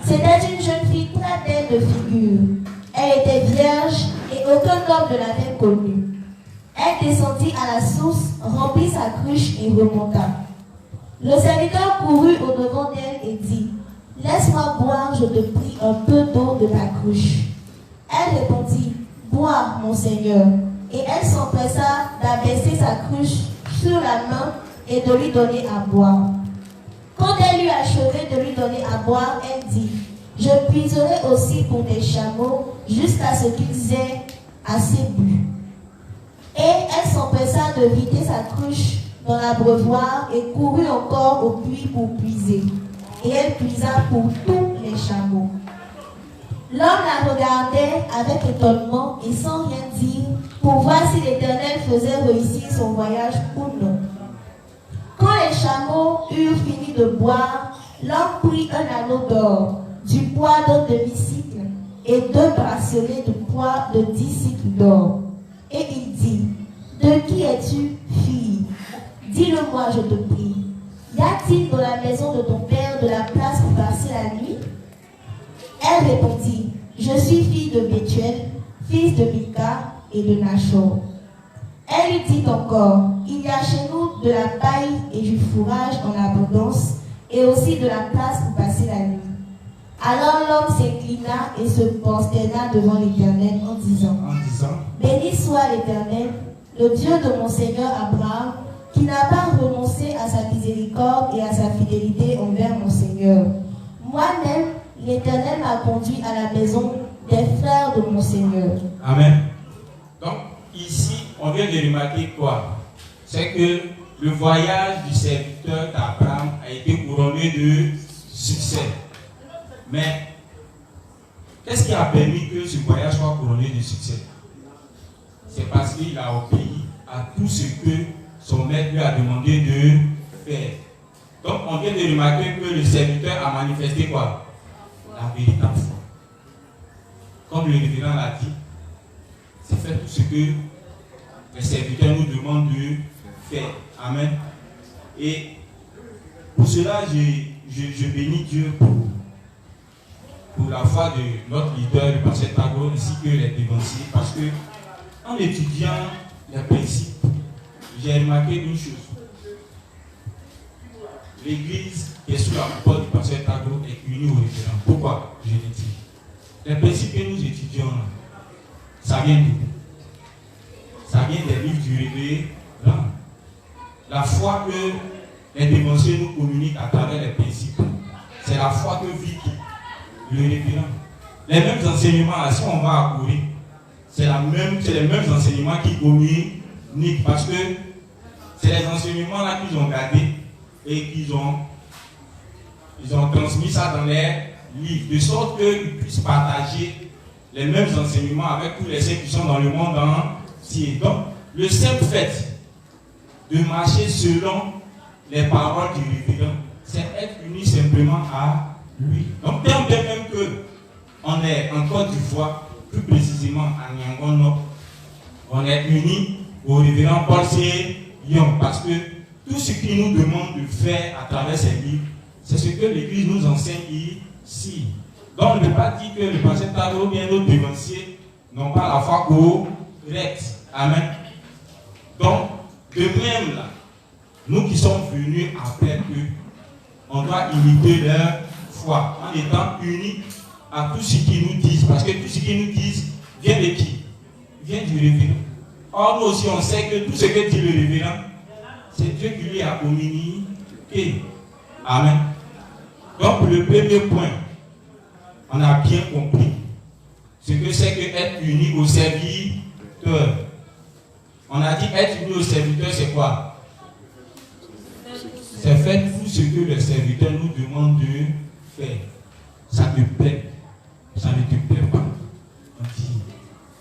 C'était une jeune fille très belle de figure. Elle était vierge et aucun homme ne l'avait connue. Elle descendit à la source, remplit sa cruche et remonta. Le serviteur courut au-devant d'elle et dit « Laisse-moi boire, je te prie, un peu d'eau de ta cruche. » Elle répondit « Bois, mon Seigneur. » Et elle s'empressa d'abaisser sa cruche sur la main et de lui donner à boire. Quand elle eut achevé de lui donner à boire, elle dit « Je puiserai aussi pour des chameaux jusqu'à ce qu'ils aient assez bu. » Et elle s'empressa de vider sa cruche dans l'abreuvoir et courut encore au puits pour puiser. Et elle puisa pour tous les chameaux. L'homme la regardait avec étonnement et sans rien dire pour voir si l'Éternel faisait réussir son voyage ou non. Quand les chameaux eurent fini de boire, l'homme prit un anneau d'or, du poids d'un demi-cycle, et 2 bracelets de poids de 10 cycles d'or. Et il dit, « De qui es-tu, fille? Dis-le-moi, je te prie. Y a-t-il dans la maison de ton père de la place pour passer la nuit? » Elle répondit, « Je suis fille de Bethuel, fils de Mika et de Nachor. » Elle lui dit encore, « Il y a chez nous de la paille et du fourrage en abondance, et aussi de la place pour passer la nuit. » Alors l'homme s'inclina et se prosterna devant l'Éternel en disant, « Béni soit l'Éternel, le Dieu de mon Seigneur Abraham, qui n'a pas renoncé à sa miséricorde et à sa fidélité envers mon Seigneur. Moi-même, l'Éternel m'a conduit à la maison des frères de mon Seigneur. » Amen. Donc, ici, on vient de remarquer quoi? C'est que le voyage du serviteur d'Abraham a été couronné de succès. Mais, qu'est-ce qui a permis que ce voyage soit couronné de succès? C'est parce qu'il a obéi à tout ce que son maître lui a demandé de faire. Donc, on vient de remarquer que le serviteur a manifesté quoi? La véritable foi. Comme le révérend l'a dit, c'est faire tout ce que les serviteurs nous demandent de faire. Amen. Et pour cela, je bénis Dieu pour la foi de notre leader, le pasteur Tago, ainsi que les dévanciers, parce que en étudiant les principes, j'ai remarqué une chose. L'église qui est sous la coupole du pasteur Tago est unie au révérend. Pourquoi? Je l'ai dit. Les principes que nous étudions, ça vient d'où? Ça vient des livres du révérend. La foi que les dévanciers nous communiquent à travers les principes, c'est la foi que vit le révérend. Les mêmes enseignements, si on va à courir, c'est les mêmes enseignements qui communiquent, parce que c'est les enseignements là qu'ils ont gardés et qu'ils ont transmis ça dans les livres, de sorte qu'ils puissent partager les mêmes enseignements avec tous les saints qui sont dans le monde entier. Donc, le simple fait de marcher selon les paroles du révérend, c'est être uni simplement à lui. Donc, bien même que on est en Côte d'Ivoire, plus précisément à Nyangono, on est unis au révérend Paul C. Young, parce que tout ce qu'il nous demande de faire à travers ces livres, c'est ce que l'Église nous enseigne ici. Donc, on ne peut pas dire que le pasteur Tago ou bien d'autres dévanciers n'ont pas la foi correcte. Amen. Donc, de même là, nous qui sommes venus après eux, on doit imiter leur foi en étant unis à tout ce qu'ils nous disent, parce que tout ce qu'ils nous disent vient de qui? Vient du révérend. Or, nous aussi, on sait que tout ce que dit le révérend, c'est Dieu qui lui a communiqué. Amen. Donc, le premier point, on a bien compris ce que c'est que être uni au serviteur. On a dit être uni au serviteur, c'est quoi? C'est faire tout ce que le serviteur nous demande de faire. Ça te plaît, ça ne te plaît pas. On dit,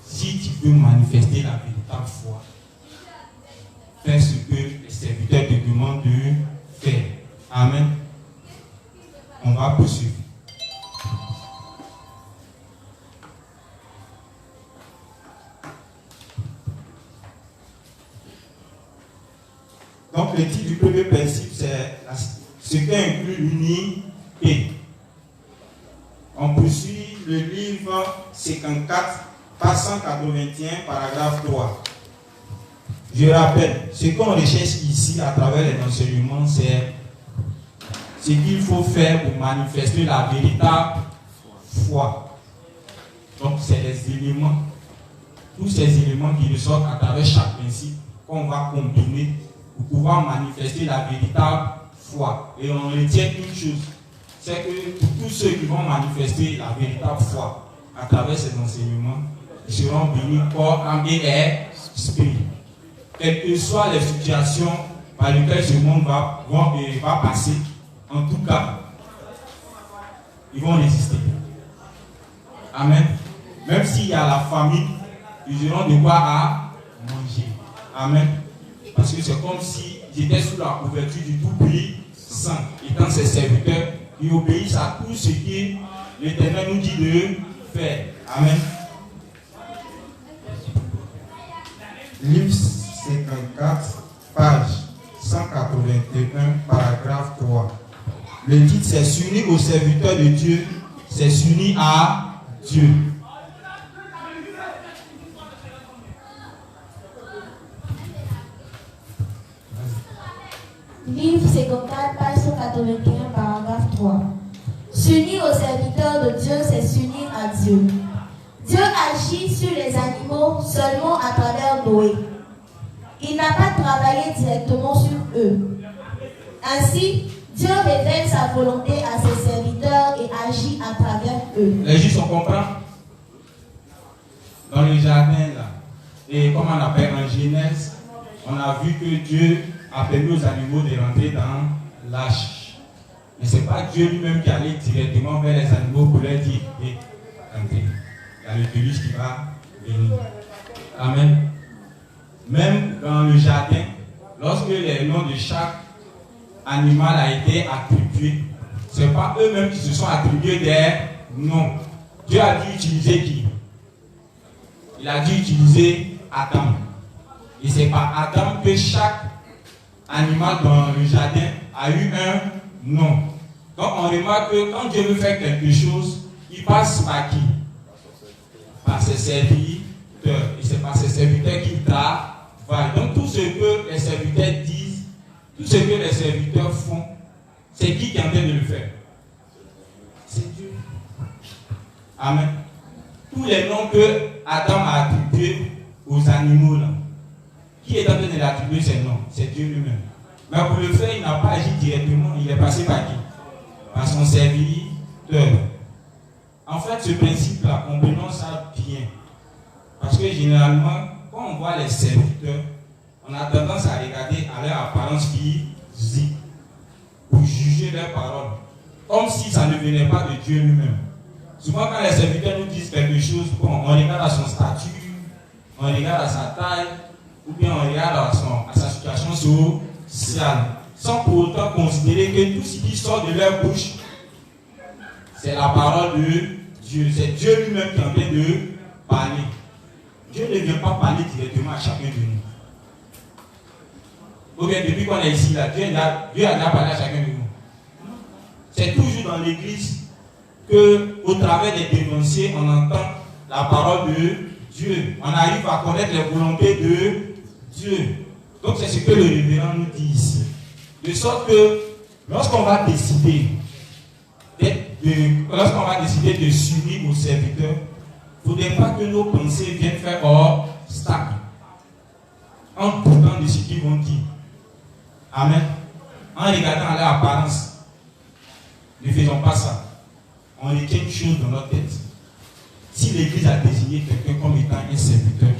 si tu veux manifester la véritable foi, fais ce que les serviteurs te demandent de faire. Amen. On va poursuivre. Donc le titre du premier principe, c'est ce qui inclut l'unité. On poursuit le livre 54, page 181, paragraphe 3. Je rappelle, ce qu'on recherche ici à travers les enseignements, c'est ce qu'il faut faire pour manifester la véritable foi. Donc, c'est les éléments, tous ces éléments qui ressortent à travers chaque principe qu'on va combiner pour pouvoir manifester la véritable foi. Et on retient une chose, c'est que tous ceux qui vont manifester la véritable foi à travers ces enseignements, ils seront bénis corps, âme et esprit. Quelles que soient les situations par lesquelles ce monde va passer, en tout cas, ils vont résister. Amen. Même s'il y a la famine, ils auront de quoi à manger. Amen. Parce que c'est comme s'ils étaient sous la couverture du Tout-Puissant, étant ses serviteurs, ils obéissent à tout ce que l'Éternel nous dit de faire. Amen. Livre 54, page 181, paragraphe 3. Le titre, c'est s'unir aux serviteurs de Dieu, c'est s'unir à Dieu. Livre 54, page 181, paragraphe 3. S'unir aux serviteurs de Dieu, c'est s'unir à Dieu. Dieu agit sur les animaux seulement à travers Noé. Il n'a pas travaillé directement sur eux. Ainsi, Dieu révèle sa volonté à ses serviteurs et agit à travers eux. Les Juifs, on comprend? Dans le jardin, là, et comme on appelle en Genèse, on a vu que Dieu a permis aux animaux de rentrer dans l'arche. Mais ce n'est pas Dieu lui-même qui allait directement vers les animaux pour leur dire, entrez. Il y a le déluge qui va venir. Amen. Même dans le jardin, lorsque les noms de chaque animal a été attribué, ce n'est pas eux-mêmes qui se sont attribués des noms. Dieu a dû utiliser qui? Il a dû utiliser Adam. Et c'est par Adam que chaque animal dans le jardin a eu un nom. Donc on remarque que quand Dieu veut faire quelque chose, il passe par qui? Par ses serviteurs. Et c'est par ses serviteurs qu'il travaille. Donc tout ce que les serviteurs disent, tout ce que les serviteurs font, c'est qui est en train de le faire? C'est Dieu. Amen. Tous les noms que Adam a attribués aux animaux, là, qui est en train de l'attribuer ces noms? C'est Dieu lui-même. Mais pour le faire, il n'a pas agi directement, il est passé par qui? Par son serviteur. En fait, ce principe-là, comprenons ça bien. Parce que généralement, quand on voit les serviteurs, on a tendance à regarder à leur apparence physique pour juger leurs paroles, comme si ça ne venait pas de Dieu lui-même. Souvent, quand les serviteurs nous disent quelque chose, bon, on regarde à son statut, on regarde à sa taille, ou bien on regarde à sa situation sociale, sans pour autant considérer que tout ce qui sort de leur bouche, c'est la parole de Dieu. C'est Dieu lui-même qui est en train de parler. Dieu ne vient pas parler directement à chacun de nous. Ou bien depuis qu'on est ici, là, Dieu a déjà parlé à chacun de nous. C'est toujours dans l'église qu'au travers des dénonciés, on entend la parole de Dieu. On arrive à connaître les volontés de Dieu. Donc c'est ce que le révérend nous dit ici. De sorte que lorsqu'on va décider de s'unir aux serviteurs, il ne faudrait pas que nos pensées viennent faire obstacle en doutant de ce qu'ils vont dire. Amen. En regardant à leur apparence, ne faisons pas ça. On retient une chose dans notre tête. Si l'Église a désigné quelqu'un comme étant un serviteur,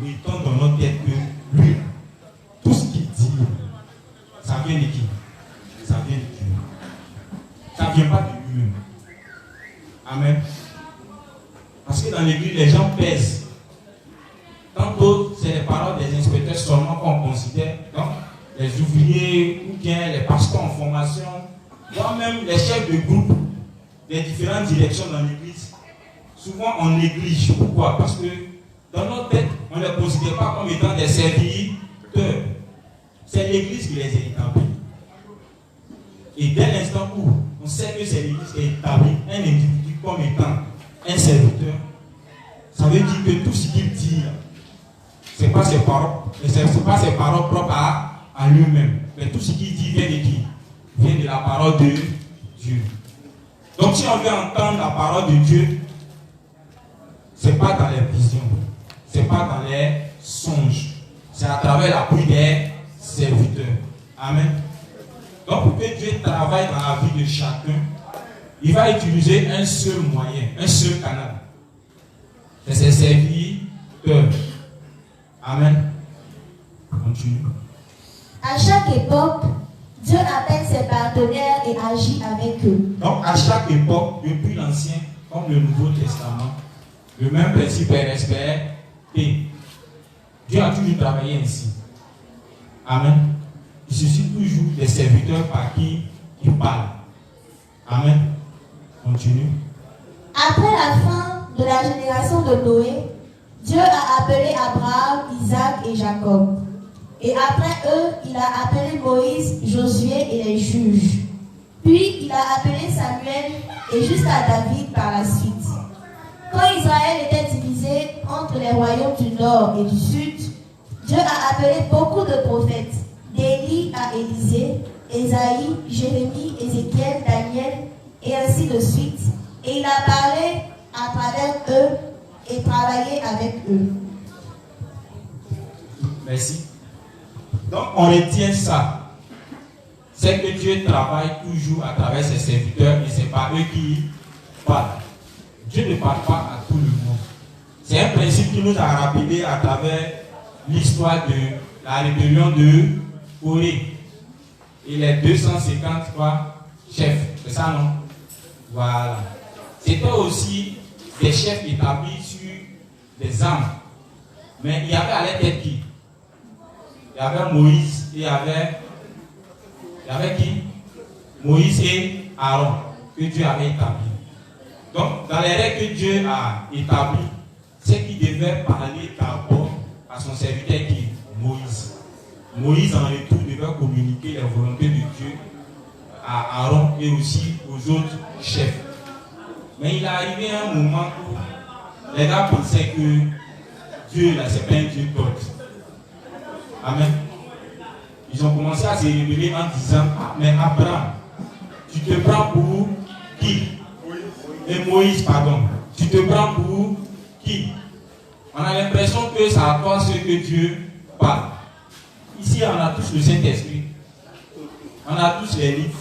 mettons dans notre tête que lui, tout ce qu'il dit, ça vient de qui? Ça vient de Dieu. Ça ne vient pas de lui-même. Amen. Parce que dans l'église, les gens pèsent. Tantôt, c'est les paroles des inspecteurs seulement qu'on considère. Donc, les ouvriers ou bien les pasteurs en formation, voire même les chefs de groupe des différentes directions dans l'église, souvent on néglige. Pourquoi? Parce que dans notre tête, on ne les considère pas comme étant des serviteurs. C'est l'église qui les a établis. Et dès l'instant où on sait que c'est l'église qui a établi un individu comme étant un serviteur, ça veut dire que tout ce qu'il dit, ce n'est pas ses paroles propres à lui-même. Mais tout ce qu'il dit vient de qui? Vient de la parole de Dieu. Donc si on veut entendre la parole de Dieu, ce n'est pas dans les visions, ce n'est pas dans les songes, c'est à travers l'appui des serviteurs. Amen. Donc pour que Dieu travaille dans la vie de chacun, il va utiliser un seul moyen, un seul canal. C'est ses serviteurs. Amen. Continue. À chaque époque, Dieu appelle ses partenaires et agit avec eux. Donc à chaque époque, depuis l'Ancien comme le Nouveau Testament, le même principe est respecté. Dieu a toujours travaillé ainsi. Amen. Il suscite toujours des serviteurs par qui il parle. Amen. Continue. Après la fin de la génération de Noé, Dieu a appelé Abraham, Isaac et Jacob. Et après eux, il a appelé Moïse, Josué et les juges. Puis il a appelé Samuel et jusqu'à David par la suite. Quand Israël était divisé entre les royaumes du nord et du sud, Dieu a appelé beaucoup de prophètes, d'Élie à Élisée, Ésaïe, Jérémie, Ézéchiel, Daniel, et ainsi de suite. Et il a parlé à travers eux et travaillé avec eux. Merci. Donc on retient ça. C'est que Dieu travaille toujours à travers ses serviteurs et c'est pas eux qui parlent. Dieu ne parle pas à tout le monde. C'est un principe qui nous a rappelé à travers l'histoire de la rébellion de Corée et les 253 chefs. C'est ça, non? Voilà. C'était aussi des chefs établis sur des armes. Mais il y avait à la tête qui? Il y avait Moïse et il y avait qui? Moïse et Aaron que Dieu avait établi. Donc, dans les règles que Dieu a établies, c'est qu'il devait parler d'abord à son serviteur qui est Moïse. Moïse, en retour, devait communiquer les volontés de Dieu à Aaron et aussi aux autres chefs. Mais il est arrivé un moment où les gars pensaient que Dieu, là, c'est pas un Dieu d'autre. Amen. Ils ont commencé à se révéler en disant, ah, mais Abraham, tu te prends pour qui? Et Moïse, pardon, tu te prends pour qui? On a l'impression que c'est à toi ce que Dieu parle. Ici, on a tous le Saint-Esprit. On a tous les livres.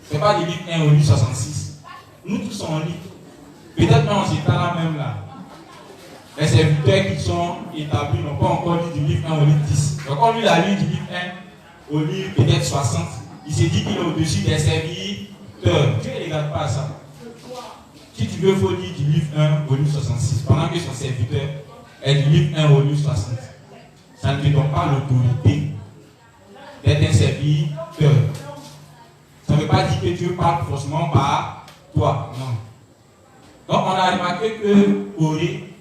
Ce n'est pas des livres 1 au livre 66. Nous tous sommes en livre. Peut-être même on s'étale là même là. Les serviteurs qui sont établis n'ont pas encore lu du livre 1 au livre 10. Donc on lui a lu du livre 1 au livre peut-être 60. Il s'est dit qu'il est au-dessus des serviteurs. Dieu ne regarde pas à ça. Si tu veux, il faut lire du livre 1 au livre 66. Pendant que son serviteur est du livre 1 au livre 60. Ça ne te donne pas l'autorité d'être un serviteur. Ça ne veut pas dire que Dieu parle forcément par toi. Non. Donc on a remarqué que Corée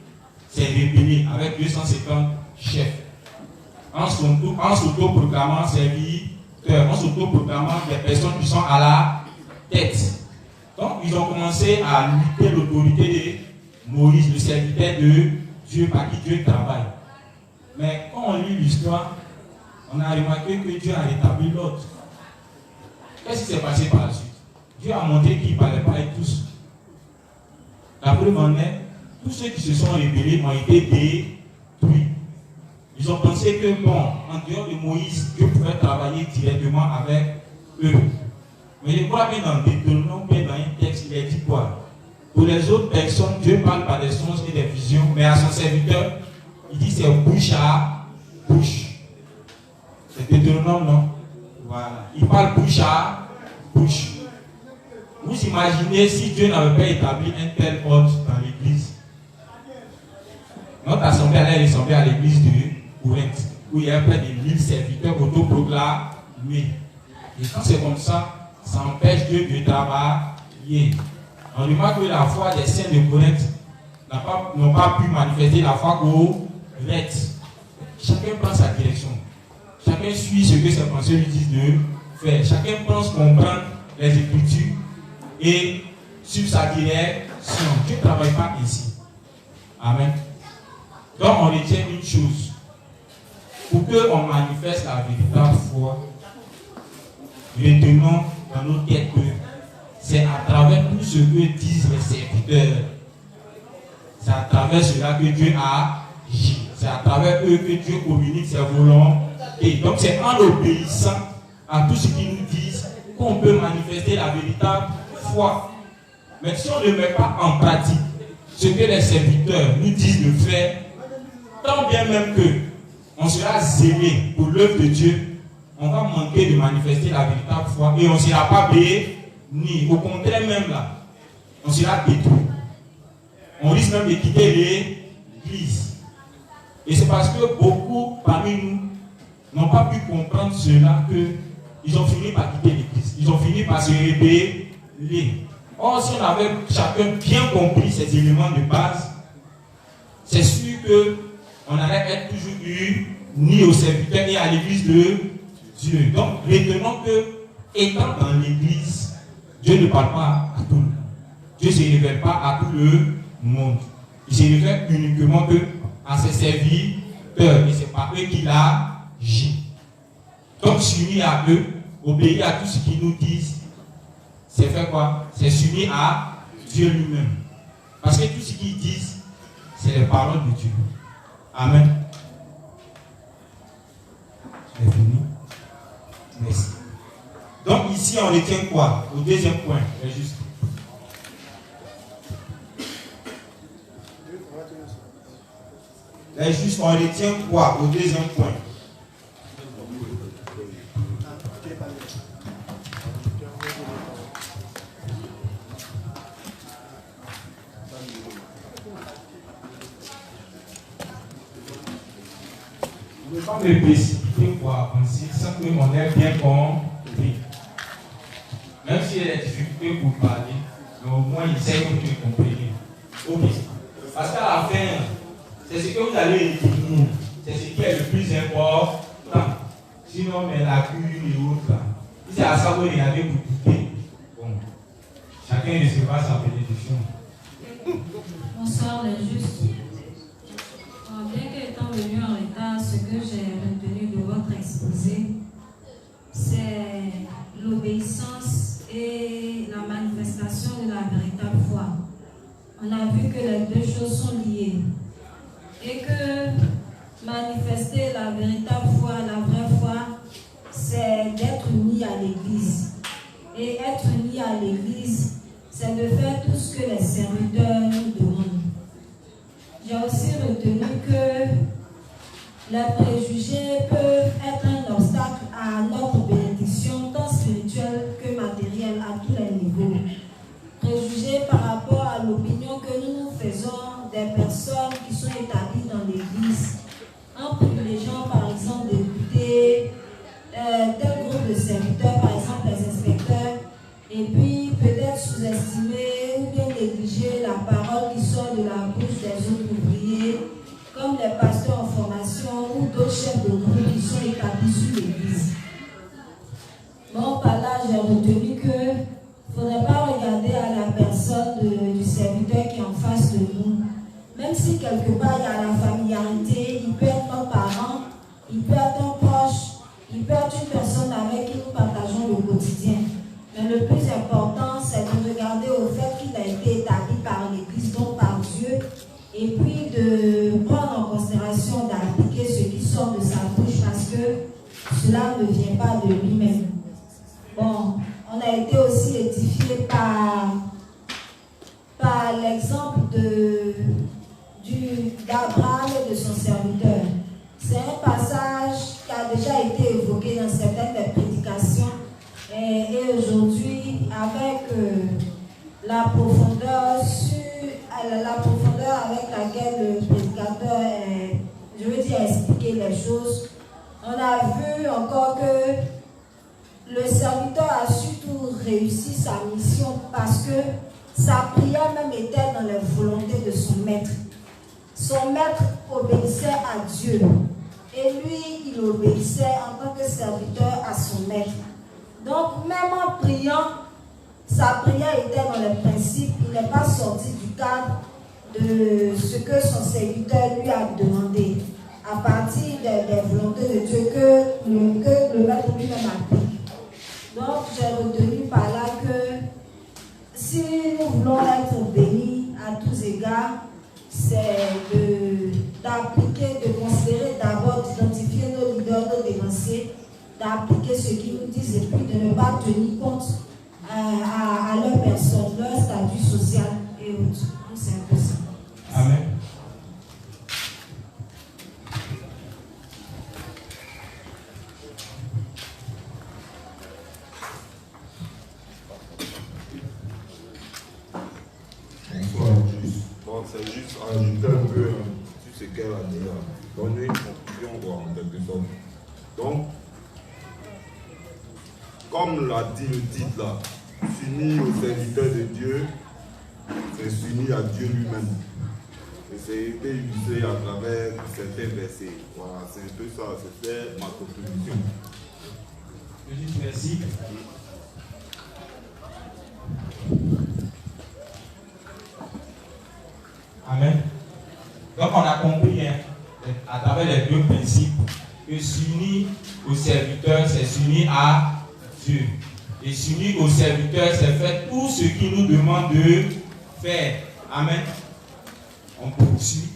s'est rébellé avec 250 chefs. En s'auto-proclamant serviteurs, en s'auto-proclamant des personnes qui sont à la tête. Donc ils ont commencé à lutter l'autorité de Moïse, le serviteur de Dieu par qui Dieu travaille. Mais quand on lit l'histoire, on a remarqué que Dieu a rétabli l'ordre. Qu'est-ce qui s'est passé par la suite? Dieu a montré qu'il ne parlait pas avec tous. La preuve en est, tous ceux qui se sont rébellés ont été détruits. Ils ont pensé que, bon, en dehors de Moïse, Dieu pouvait travailler directement avec eux. Mais je crois bien dans Deutéronome, dans un texte, il est dit quoi? Pour les autres personnes, Dieu parle par des songes et des visions, mais à son serviteur, il dit c'est bouche à bouche. C'est Deutéronome, non? Voilà. Il parle bouche à bouche. Vous imaginez si Dieu n'avait pas établi un tel ordre dans l'église? Notre assemblée allait ressembler à l'église de Corinthe, où il y a près de 1000 serviteurs autoproclamés. Et quand c'est comme ça, ça empêche Dieu de travailler. On remarque que la foi des saints de Corinthe n'ont pas pu manifester la foi correcte. Chacun prend sa direction. Chacun suit ce que ses pensées lui disent de faire. Chacun pense comprendre les Écritures et sur sa direction. Dieu ne travaille pas ici. Amen. Donc on retient une chose. Pour qu'on manifeste la véritable foi, retenons dans nos têtes que c'est à travers tout ce que disent les serviteurs. C'est à travers cela que Dieu agit. C'est à travers eux que Dieu communique ses volontés. Donc c'est en obéissant à tout ce qu'ils nous disent qu'on peut manifester la véritable foi. Mais si on ne met pas en pratique ce que les serviteurs nous disent de faire, tant bien même que on sera zélé pour l'œuvre de Dieu, on va manquer de manifester la véritable foi et on ne sera pas béni. Au contraire même là, on sera détruit. On risque même de quitter l'église. Et c'est parce que beaucoup parmi nous n'ont pas pu comprendre cela qu'ils ont fini par quitter l'église. Ils ont fini par se rébeller. Or, si on avait chacun bien compris ces éléments de base, c'est sûr qu'on allait être toujours unis aux serviteurs et à l'église de Dieu. Donc, retenons que, étant dans l'église, Dieu ne parle pas à tout le monde. Dieu ne se révèle pas à tout le monde. Il se révèle uniquement à ses serviteurs. Et c'est par eux qu'il agit. Donc, s'unir à eux, obéir à tout ce qu'ils nous disent, c'est faire quoi? C'est s'unir à Dieu lui-même. Parce que tout ce qu'ils disent, c'est les paroles de Dieu. Amen. C'est fini. Merci. Donc ici, on retient quoi? Au deuxième point. C'est juste. C'est juste, on retient quoi? Au deuxième point. Ne pas me précipiter pour avancer sans qu'on ait bien compris. Même s'il y a des difficultés pour parler, mais au moins il sait que tu comprenez. Ok. Parce qu'à la fin, c'est ce que vous allez étudier. C'est ce qui est le plus important. Sinon, mais la cure et autres là. Si c'est à ça que vous regardez pour douter, bon, chacun recevra sa bénédiction. Bonsoir les justes. Bien qu'étant venu en retard, ce que j'ai retenu de votre exposé, c'est l'obéissance et la manifestation de la véritable foi. On a vu que les deux choses sont liées. Et que manifester la véritable foi, la vraie foi, c'est d'être uni à l'Église. Et être uni à l'Église, c'est de faire tout ce que les serviteurs nous demandent. J'ai aussi retenu que les préjugés peuvent être un obstacle à notre bénédiction, tant spirituelle que matérielle, à tous les niveaux. Préjugés par rapport à l'opinion que nous nous faisons des personnes qui sont établies dans l'Église, en privilégiant par exemple d'écouter tel groupe de serviteurs, par exemple les inspecteurs, et puis peut-être sous-estimer ou bien négliger la parole qui sort de la bouche des autres ouvriers, comme les pasteurs en formation ou d'autres chefs de groupe qui sont établis sur l'Église. Bon, par là, j'ai retenu qu'il ne faudrait pas regarder à la personne du serviteur qui est en face de nous. Même si quelque part il y a la familiarité, il peut être notre parent, il peut être un proche, il peut être une personne avec qui nous partageons le quotidien. Mais le plus important, c'est de regarder au fait qu'il a été établi par l'Église, donc par Dieu, et puis de prendre en considération d'appliquer ce qui sort de sa bouche parce que cela ne vient pas de lui-même. Bon, on a été aussi édifié par l'exemple d'Abraham et de son serviteur. C'est un passage qui a déjà été évoqué dans certaines des prédications. Et aujourd'hui, avec la profondeur avec laquelle le prédicateur, je veux dire, a expliqué les choses, on a vu encore que le serviteur a surtout réussi sa mission parce que sa prière même était dans les volontés de son maître. Son maître obéissait à Dieu et lui, il obéissait en tant que serviteur à son maître. Donc, même en priant, sa prière était dans les principes n'est pas sorti du cadre de ce que son serviteur lui a demandé, à partir des volontés de Dieu que le maître lui-même applique. Donc, j'ai retenu par là que si nous voulons être bénis à tous égards, c'est d'appliquer, de considérer d'abord, d'identifier nos leaders, nos dévanciers, d'appliquer ce qu'ils nous disent et puis de ne pas tenir compte à leur personne, leur statut social et autres. Donc, c'est un peu ça. Amen. Bon, c'est juste ajouter un peu sur ce qu'elle a dit, donner une conclusion en quelque sorte. Donc, comme l'a dit le titre là, s'unir au serviteur de Dieu, c'est s'unir à Dieu lui-même. Et c'est été illustré à travers certains versets. Voilà, c'est un peu ça, c'était ma contribution. Je dis merci. Amen. Donc on a compris à travers les deux principes que s'unir au serviteur, c'est s'unir à Dieu. Et s'unir au serviteur, c'est faire tout ce qu'il nous demande de faire. Amen. On poursuit.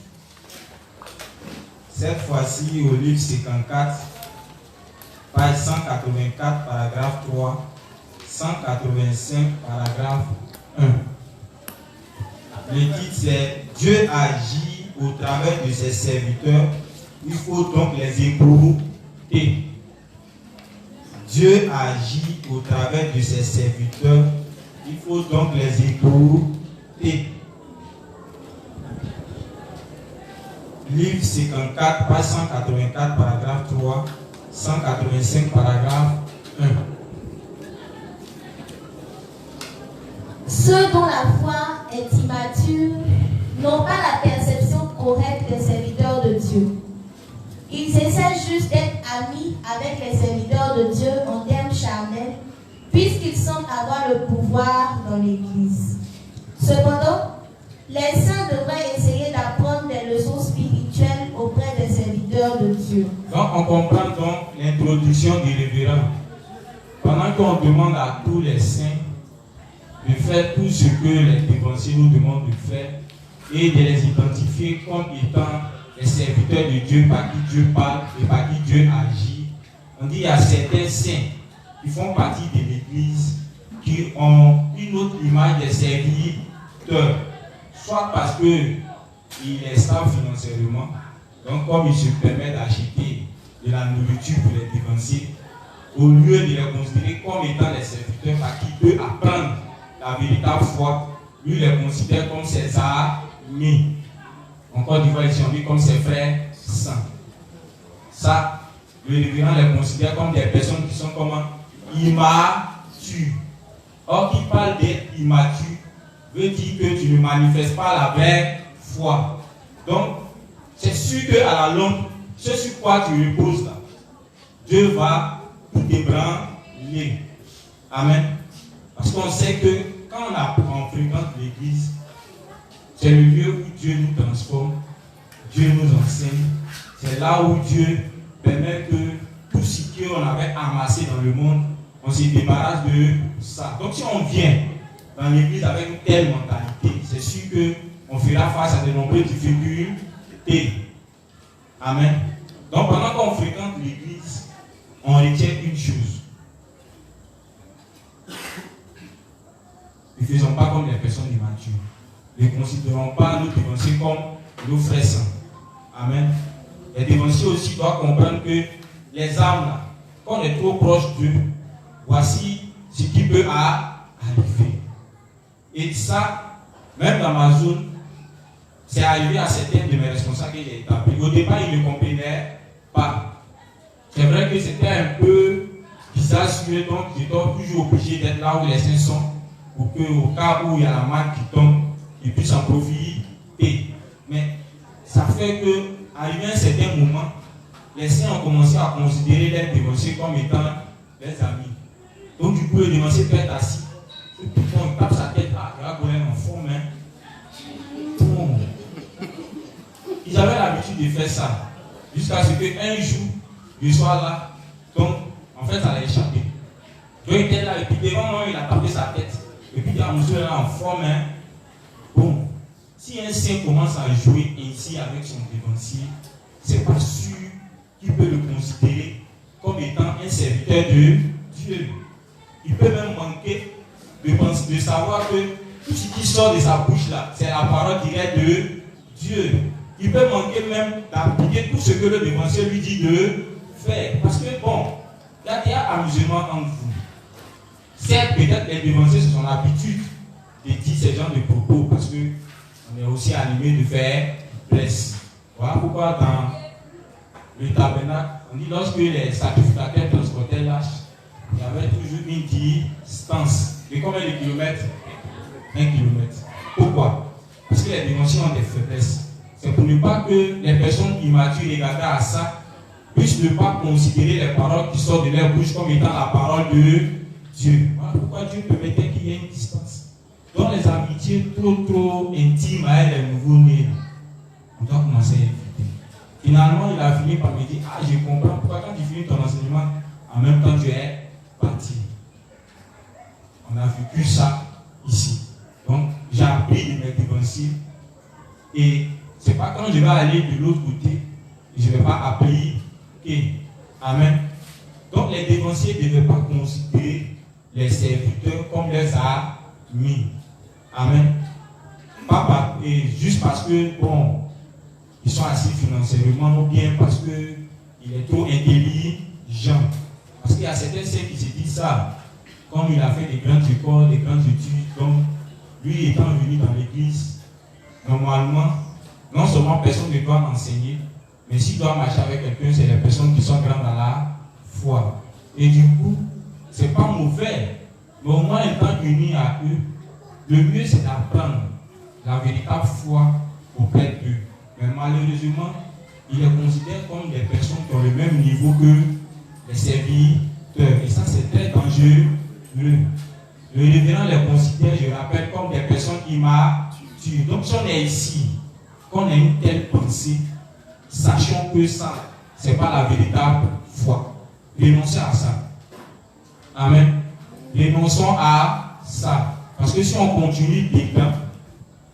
Cette fois-ci au livre 54, page 184, paragraphe 3, 185, paragraphe 1. Le titre c'est Dieu agit au travers de ses serviteurs, il faut donc les éprouver. Dieu agit au travers de ses serviteurs, il faut donc les éprouver. Livre 54, page 184, paragraphe 3, 185, paragraphe 1. Ceux dont la foi est immature n'ont pas la perception correcte des serviteurs de Dieu. Ils essaient juste d'être amis avec les serviteurs de Dieu en termes charnels, puisqu'ils semblent avoir le pouvoir dans l'Église. Cependant, les saints devraient essayer d'apprendre des leçons spirituelles auprès des serviteurs de Dieu. Donc on comprend donc l'introduction du révérend. Pendant qu'on demande à tous les saints de faire tout ce que les dévanciers nous demandent de faire et de les identifier comme étant les serviteurs de Dieu par qui Dieu parle et par qui Dieu agit. On dit qu'il y a certains saints qui font partie de l'Église qui ont une autre image des serviteurs, soit parce qu'ils les savent financièrement, donc comme ils se permettent d'acheter de la nourriture pour les dévanciers, au lieu de les considérer comme étant les serviteurs par qui peut apprendre la véritable foi, lui les considère comme ses amis. En Côte d'Ivoire, ils sont vus comme ses frères saints. Ça, le révérend les considère comme des personnes qui sont comment immatures. Or, qui parle d'être immature veut dire que tu ne manifestes pas la vraie foi. Donc, c'est sûr qu'à la longue, ce sur quoi tu reposes là, Dieu va tout ébranler. Amen. Parce qu'on sait que quand on fréquente l'église, c'est le lieu où Dieu nous transforme, Dieu nous enseigne. C'est là où Dieu permet que tout ce qu'on avait amassé dans le monde, on se débarrasse de ça. Donc si on vient dans l'église avec une telle mentalité, c'est sûr qu'on fera face à de nombreuses difficultés. Amen. Donc pendant qu'on fréquente l'église, on retient une chose. Ne faisons pas comme les personnes immatures. Ne considérons pas nos dévanciers comme nos frères saints. Amen. Les dévanciers aussi doivent comprendre que les âmes, là, quand on est trop proche d'eux, voici ce qui peut arriver. Et ça, même dans ma zone, c'est arrivé à certains de mes responsables qui j'ai établi. Au départ, ils ne comprenaient pas. C'est vrai que c'était un peu bizarre sur eux, donc ils étaient toujours obligés d'être là où les saints sont, pour qu'au cas où il y a la manne qui tombe, ils puissent en profiter. Mais ça fait que, arrivé à un certain moment, les saints ont commencé à considérer les dévanciers comme étant leurs amis. Donc du coup, le dévancier peut être assis. On tape sa tête, il va connaître en fond, mais Bon. Ils avaient l'habitude de faire ça. Jusqu'à ce qu'un jour, je sois là. Donc, en fait, ça l'a échappé. Donc, il était là, et puis devant moi, il a tapé sa tête. Et puis, à mesure là, en forme, hein. Bon. Si un saint commence à jouer ainsi avec son dévancier, c'est pas sûr qu'il peut le considérer comme étant un serviteur de Dieu. Il peut même manquer de savoir que tout ce qui sort de sa bouche là, c'est la parole directe de Dieu. Il peut manquer même d'appliquer tout ce que le dévancier lui dit de faire. Parce que bon, il y a amusement entre vous. Certes, peut-être les dévanciers se sont l'habitude de dire ces genres de propos parce que on est aussi animé de faire blesse. Voilà pourquoi dans le tabernacle, on dit lorsque les sacrificateurs transportaient l'âge, il y avait toujours une distance. De combien de kilomètres? 1 kilomètre. Pourquoi? Parce que les dévanciers ont des faiblesses. C'est pour ne pas que les personnes immatures regardant à ça puissent ne pas considérer les paroles qui sortent de leur bouche comme étant la parole de Dieu. Voilà pourquoi Dieu permettait qu'il y ait une distance. Dans les amitiés trop intimes avec les nouveaux-nés, on doit commencer à éviter. Finalement, il a fini par me dire, ah, je comprends pourquoi quand tu finis ton enseignement, en même temps tu es parti. On a vécu ça ici. Donc, j'ai appris de mes dévanciers. Et c'est pas quand je vais aller de l'autre côté, je ne vais pas appliquer. Amen. Donc, les dévanciers ne devaient pas considérer les serviteurs comme leurs amis. Amen. Pas et juste parce que, bon, ils sont assis financièrement ou bien parce qu'il est trop intelligent. Parce qu'il y a certains saints qui se disent ça. Comme il a fait des grandes écoles, des grandes études, donc lui étant venu dans l'église, normalement, non seulement personne ne doit enseigner, mais s'il doit marcher avec quelqu'un, c'est les personnes qui sont grandes dans la foi. Et du coup, c'est pas mauvais, mais au moins étant unis à eux, le mieux c'est d'apprendre la véritable foi auprès d'eux. Mais malheureusement, ils les considèrent comme des personnes qui ont le même niveau que les serviteurs. Et ça, c'est très dangereux. Le révérend les considère, je rappelle, comme des personnes immatures. Donc, si on est ici, qu'on a une telle pensée, sachons que ça, ce n'est pas la véritable foi. Renonçons à ça. Amen. Renonçons à ça. Parce que si on continue dedans,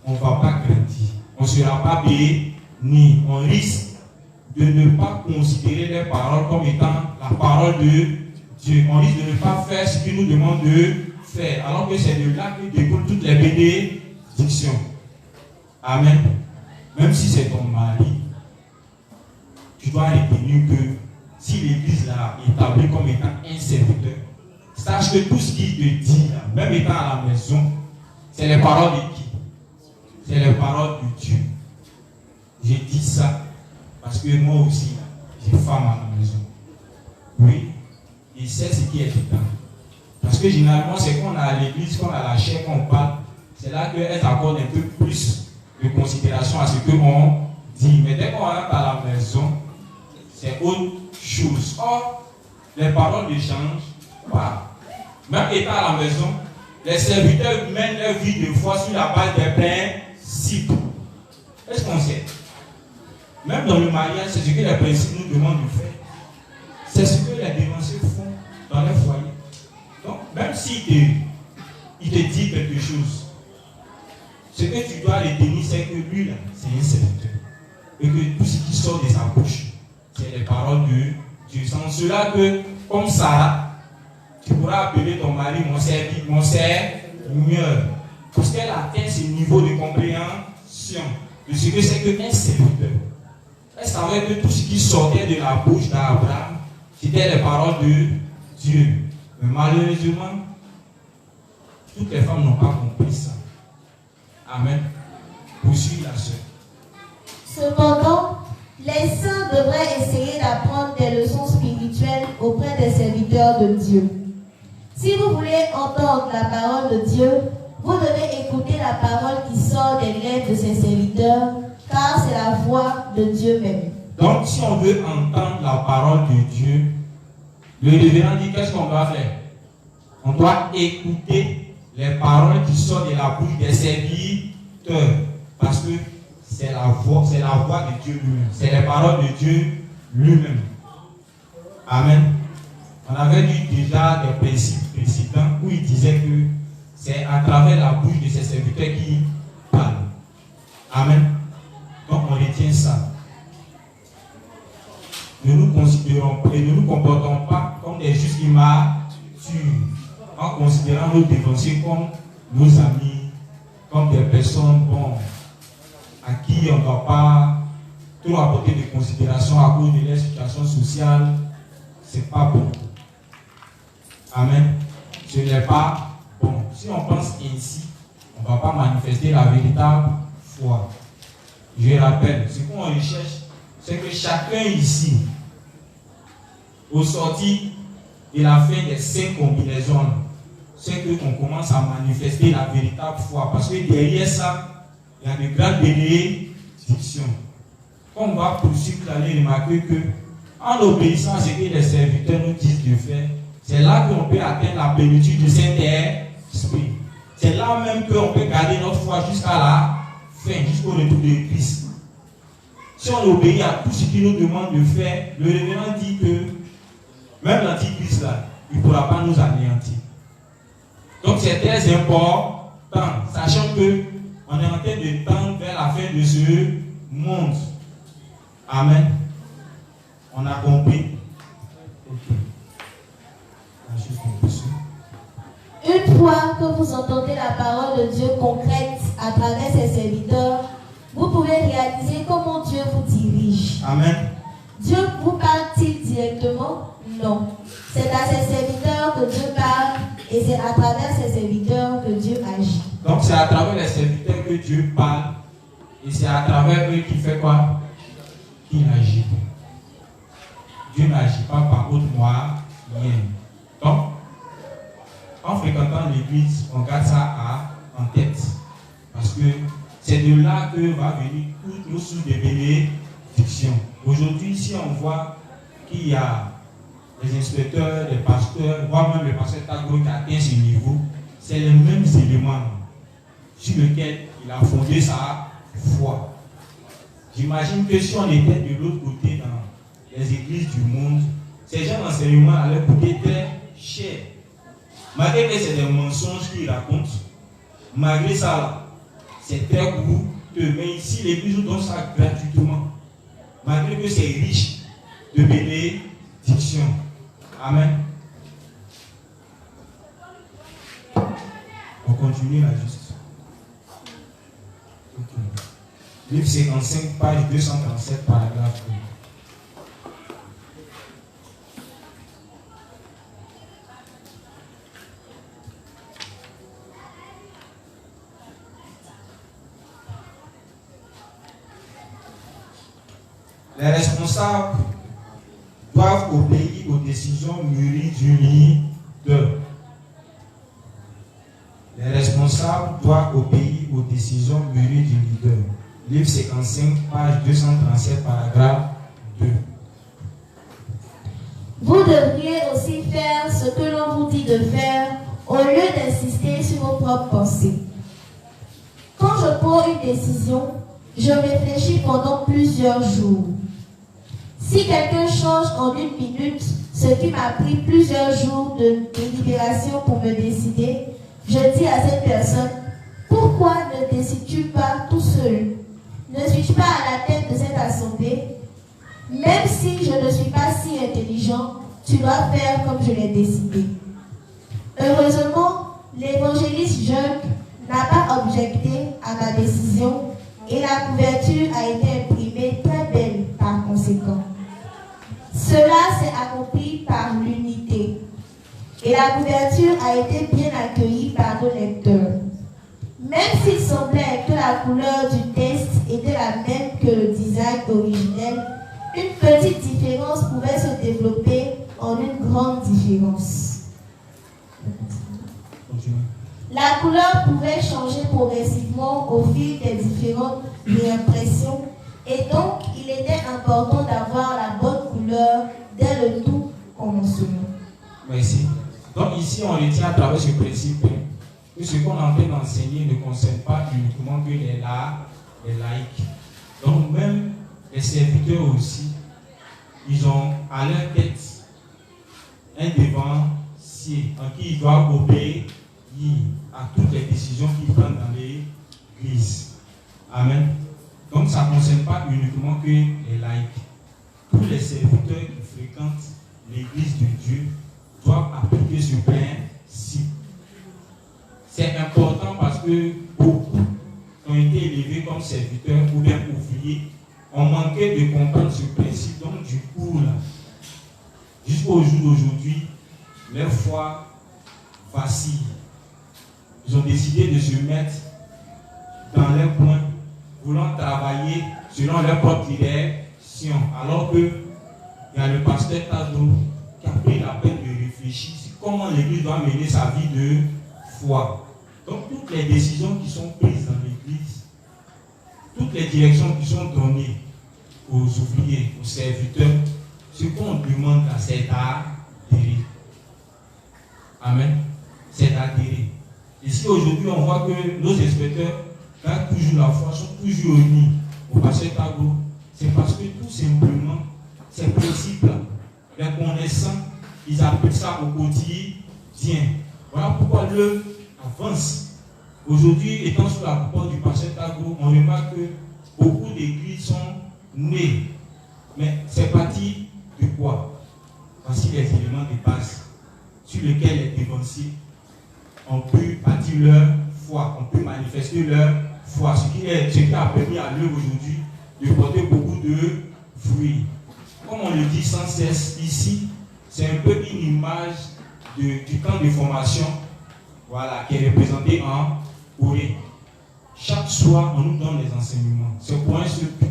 on ne va pas grandir. On ne sera pas béni. On risque de ne pas considérer les paroles comme étant la parole de Dieu. On risque de ne pas faire ce qu'il nous demande de faire. Alors que c'est de là que découlent toutes les bénédictions. Amen. Même si c'est ton mari, tu dois retenir que si l'église l'a établi comme étant un serviteur, sache que tout ce qu'il te dit, là, même étant à la maison, c'est les paroles de qui? C'est les paroles de Dieu. J'ai dit ça parce que moi aussi, j'ai femme à la maison. Oui, et c'est ce qui est dedans. Parce que généralement, c'est qu'on a à l'église, qu'on a la chair, qu'on parle, c'est là qu'elle accorde un peu plus de considération à ce qu'on dit. Mais dès qu'on rentre à la maison, c'est autre chose. Or, les paroles ne changent pas. Même étant à la maison, les serviteurs mènent leur vie de foi sur la base des principes. Est-ce qu'on sait? Même dans le mariage, c'est ce que les principes nous demandent de faire. C'est ce que les dévanciers font dans leur foyer. Donc, même s'il te dit quelque chose, ce que tu dois retenir, c'est que lui, là, c'est un serviteur. Et que tout ce qui sort de sa bouche, c'est les paroles de Dieu. C'est en cela que, comme Sarah, tu pourras appeler ton mari mon Seigneur. Parce qu'elle atteint ce niveau de compréhension de ce que c'est qu'un serviteur. Elle savait que tout ce qui sortait de la bouche d'Abraham, c'était les paroles de Dieu. Mais malheureusement, toutes les femmes n'ont pas compris ça. Amen. Poursuis la sœur. Cependant, les saints devraient essayer d'apprendre des leçons spirituelles auprès des serviteurs de Dieu. Si vous voulez entendre la parole de Dieu, vous devez écouter la parole qui sort des lèvres de ses serviteurs, car c'est la voix de Dieu même. Donc, si on veut entendre la parole de Dieu, le révérend dit qu'est-ce qu'on doit faire? On doit écouter les paroles qui sortent de la bouche des serviteurs. parce que c'est la voix de Dieu lui-même. C'est les paroles de Dieu lui-même. Amen. On avait dit déjà des principes précédents où il disait que c'est à travers la bouche de ses serviteurs qui parlent. Amen. Donc on retient ça. Ne nous considérons pas et ne nous comportons pas comme des justes immatures en considérant nos dévanciers comme nos amis, comme des personnes à qui on ne doit pas trop apporter de considération à cause de leur situation sociale. C'est pas bon. Amen. Ce n'est pas bon. Si on pense ainsi, on ne va pas manifester la véritable foi. Je rappelle, ce qu'on recherche, c'est que chacun ici, au sorti de la fin des 5 combinaisons, c'est qu'on commence à manifester la véritable foi. Parce que derrière ça, il y a de grandes bénédictions. Comme on va poursuivre, vous allez remarquer que, en obéissant à ce que les serviteurs nous disent de faire, c'est là qu'on peut atteindre la plénitude du Saint-Esprit. C'est là même qu'on peut garder notre foi jusqu'à la fin, jusqu'au retour de Christ. Si on obéit à tout ce qu'il nous demande de faire, le révérend dit que même l'Antichrist là, il ne pourra pas nous anéantir. Donc c'est très important, sachant qu'on est en train de tendre vers la fin de ce monde. Amen. On a compris. Ok. Une fois que vous entendez la parole de Dieu concrète à travers ses serviteurs, vous pouvez réaliser comment Dieu vous dirige. Amen. Dieu vous parle-t-il directement? Non. C'est à ses serviteurs que Dieu parle et c'est à travers ses serviteurs que Dieu agit. Donc c'est à travers les serviteurs que Dieu parle et c'est à travers eux qu'il fait quoi? Qu'il agit. Dieu n'agit pas par autre moyen. Donc, en fréquentant l'église, on garde ça en tête. Parce que c'est de là que va venir toutes nos sources de bénédiction. Aujourd'hui, si on voit qu'il y a des inspecteurs, des pasteurs, voire même le pasteur Tagro qui atteint ce niveau, c'est les mêmes éléments sur lesquels il a fondé sa foi. J'imagine que si on était de l'autre côté dans les églises du monde, ces gens d'enseignement allaient coûter très cher. Malgré que c'est des mensonges qu'ils racontent, malgré ça, c'est très coûteux. Mais ici, l'église nous donne ça gratuitement. Malgré que c'est riche de bénédictions. Amen. On continue là juste. Okay. Livre 55, page 237, paragraphe 2. Les responsables doivent obéir aux décisions mûries du leader. Les responsables doivent obéir aux décisions mûries du leader. Livre 55, page 237, paragraphe 2. Vous devriez aussi faire ce que l'on vous dit de faire au lieu d'insister sur vos propres pensées. Quand je prends une décision, je réfléchis pendant plusieurs jours. Si quelqu'un change en une minute ce qui m'a pris plusieurs jours de délibération pour me décider, je dis à cette personne, pourquoi ne décides-tu pas tout seul? Ne suis-je pas à la tête de cette assemblée? Même si je ne suis pas si intelligent, tu dois faire comme je l'ai décidé. Heureusement, l'évangéliste Jacques n'a pas objecté à ma décision et la couverture a été imprimée très belle par conséquent. Cela s'est accompli par l'unité et la couverture a été bien accueillie par nos lecteurs. Même s'il semblait que la couleur du texte était la même que le design originel, une petite différence pouvait se développer en une grande différence. La couleur pouvait changer progressivement au fil des différentes réimpressions et donc il était important d'avoir la bonne couleur dès le tout commencement. Merci. Donc ici on retient à travers ce principe que ce qu'on est en train d'enseigner ne concerne pas uniquement que les les laïcs. Donc même les serviteurs aussi, ils ont à leur tête un devancier en qui ils doivent obéir à toutes les décisions qu'ils prennent dans l'église. Amen. Donc ça ne concerne pas uniquement que les laïcs. Tous les serviteurs qui fréquentent l'église de Dieu doivent appliquer ce principe. C'est important parce que beaucoup ont été élevés comme serviteurs ou bien ouvriers, ont manqué de comprendre ce principe. Donc du coup, là, jusqu'au jour d'aujourd'hui, leur foi vacille. Ils ont décidé de se mettre dans leur coin, voulant travailler selon leur propre direction, alors que il y a le pasteur Tado qui a pris la peine de réfléchir sur comment l'église doit mener sa vie de foi. Donc toutes les décisions qui sont prises dans l'église, toutes les directions qui sont données aux ouvriers, aux serviteurs, ce qu'on demande là, c'est d'adhérer. Amen. C'est d'adhérer. Et si aujourd'hui on voit que nos inspecteurs gardent toujours la foi, sont toujours unis au pasteur Tago, c'est parce que tout simplement, ces principes-là, les connaissants, ils appellent ça au quotidien. Voilà pourquoi l'œuvre avance. Aujourd'hui, étant sous la coupole du pasteur Tago, on remarque que beaucoup d'églises sont nées. Mais c'est parti de quoi? Voici les éléments de base sur lesquels les dévanciers ont pu bâtir leur foi, ont pu manifester leur foi, ce qui a permis à l'œuvre aujourd'hui de porter beaucoup de fruits. Comme on le dit sans cesse ici, c'est un peu une image du camp de formation, voilà, qui est représenté en Corée. Chaque soir, on nous donne des enseignements. C'est pour un seul but,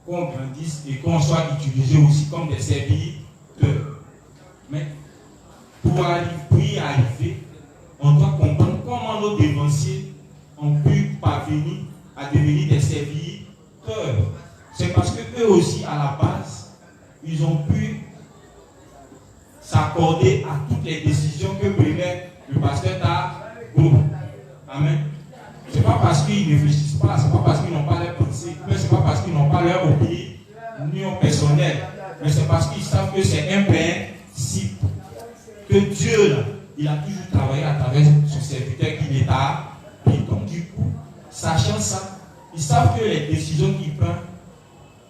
qu'on grandisse et qu'on soit utilisé aussi comme des serviteurs. Mais pour y arriver, on doit comprendre comment nos dévanciers ont pu parvenir à devenir des serviteurs. C'est parce que eux aussi, à la base, ils ont pu s'accorder à toutes les décisions que prenait le pasteur Tago. Amen. C'est pas parce qu'ils ne réfléchissent pas, c'est pas parce qu'ils n'ont pas leur pensée, mais c'est pas parce qu'ils n'ont pas leur opinion personnelle, mais c'est parce qu'ils savent que c'est un principe que Dieu, là, il a toujours travaillé à travers son serviteur qui est à pied. Donc du coup, sachant ça, ils savent que les décisions qu'il prend,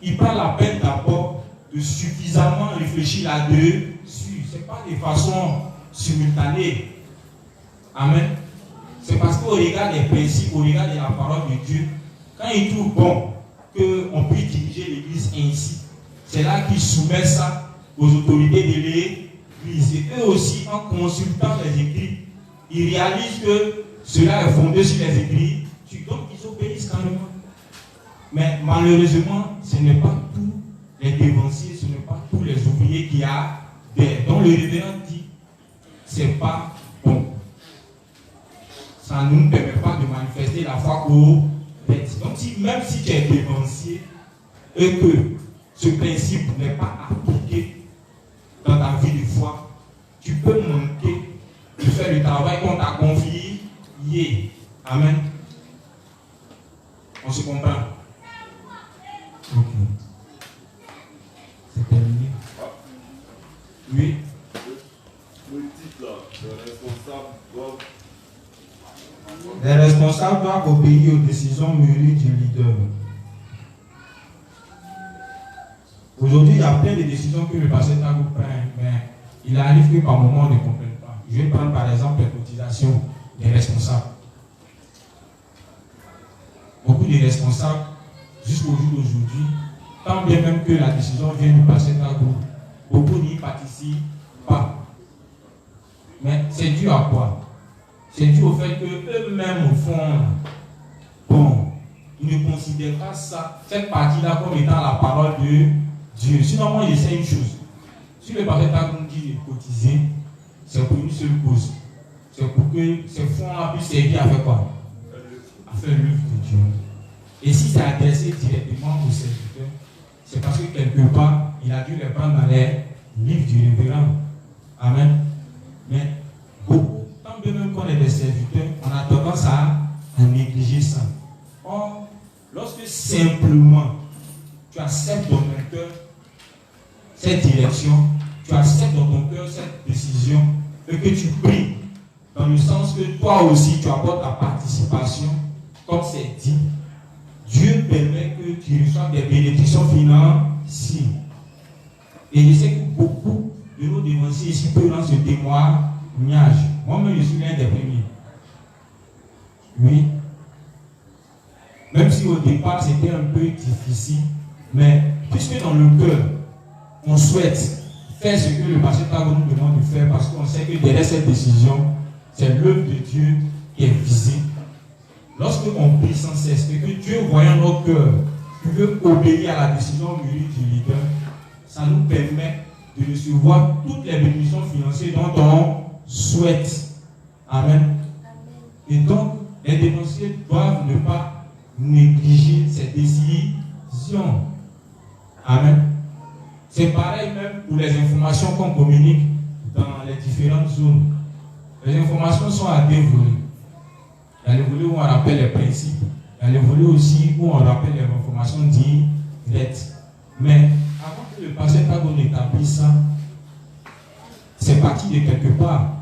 il prend la peine d'abord de suffisamment réfléchir là-dessus. Ce n'est pas de façon simultanée. Amen. C'est parce qu'au regard des principes, au regard de la parole de Dieu, quand il trouve bon qu'on puisse diriger l'église ainsi, c'est là qu'il soumet ça aux autorités de l'église. Et eux aussi, en consultant les écrits, ils réalisent que cela est fondé sur les écrits. Donc ils obéissent carrément. Mais malheureusement, ce n'est pas tous les dévanciers, ce n'est pas tous les ouvriers qui adhèrent. Donc le révérend dit, c'est pas bon. Ça ne nous permet pas de manifester la foi correcte. Donc même si tu es dévancier et que ce principe n'est pas appliqué dans ta vie de foi, tu peux manquer de faire le travail qu'on t'a confié. Amen. On se comprend. Ok. C'est terminé. Oui. Le titre là, les responsables doivent obéir aux décisions mûries du leader. Aujourd'hui, il y a plein de décisions que le pasteur Tago prend, mais il arrive que par moment on ne comprenne pas. Je vais prendre par exemple les cotisations des responsables. Beaucoup de responsables, jusqu'au jour d'aujourd'hui, tant bien même que la décision vient du pasteur Tago, beaucoup n'y participent pas. Mais c'est dû à quoi? C'est dû au fait qu'eux-mêmes, au fond, bon, ils ne considèrent pas ça, cette partie-là, comme étant la parole de Dieu. Sinon, moi, je sais une chose. Si le pasteur Tago dit de cotiser, c'est pour une seule cause. C'est pour que ces fonds-là puissent servir à faire quoi? À faire l'œuvre de Dieu. Et si c'est adressé directement aux serviteurs, c'est parce que quelque part, il a dû les prendre dans les livres du révérend. Amen. Mais beaucoup, tant bien même qu'on est des serviteurs, on a tendance à négliger ça. Or, Lorsque simplement tu acceptes dans ton cœur cette direction, tu acceptes dans ton cœur cette décision et que tu pries dans le sens que toi aussi tu apportes ta participation, comme c'est dit, Dieu permet que tu reçoives des bénédictions financières. Et je sais que beaucoup de nos dévanciers ici peuvent rendre ce témoignage. Moi-même, je suis l'un des premiers. Oui. Même si au départ, c'était un peu difficile, mais puisque dans le cœur, on souhaite faire ce que le pasteur Tago nous demande de faire, parce qu'on sait que derrière cette décision, c'est l'œuvre de Dieu qui est visée. Lorsque on prie sans cesse et que Dieu, voyant nos cœurs, veut obéir à la décision du leader, ça nous permet de recevoir toutes les bénédictions financières dont on souhaite. Amen. Et donc, les dépensiers doivent ne pas négliger ces décisions. Amen. C'est pareil même pour les informations qu'on communique dans les différentes zones. Les informations sont à deux volets. Il y a le volet où on rappelle les principes. Il y a le volet aussi où on rappelle les informations directes. Mais avant que le pasteur Tago n'établisse ça, c'est parti de quelque part.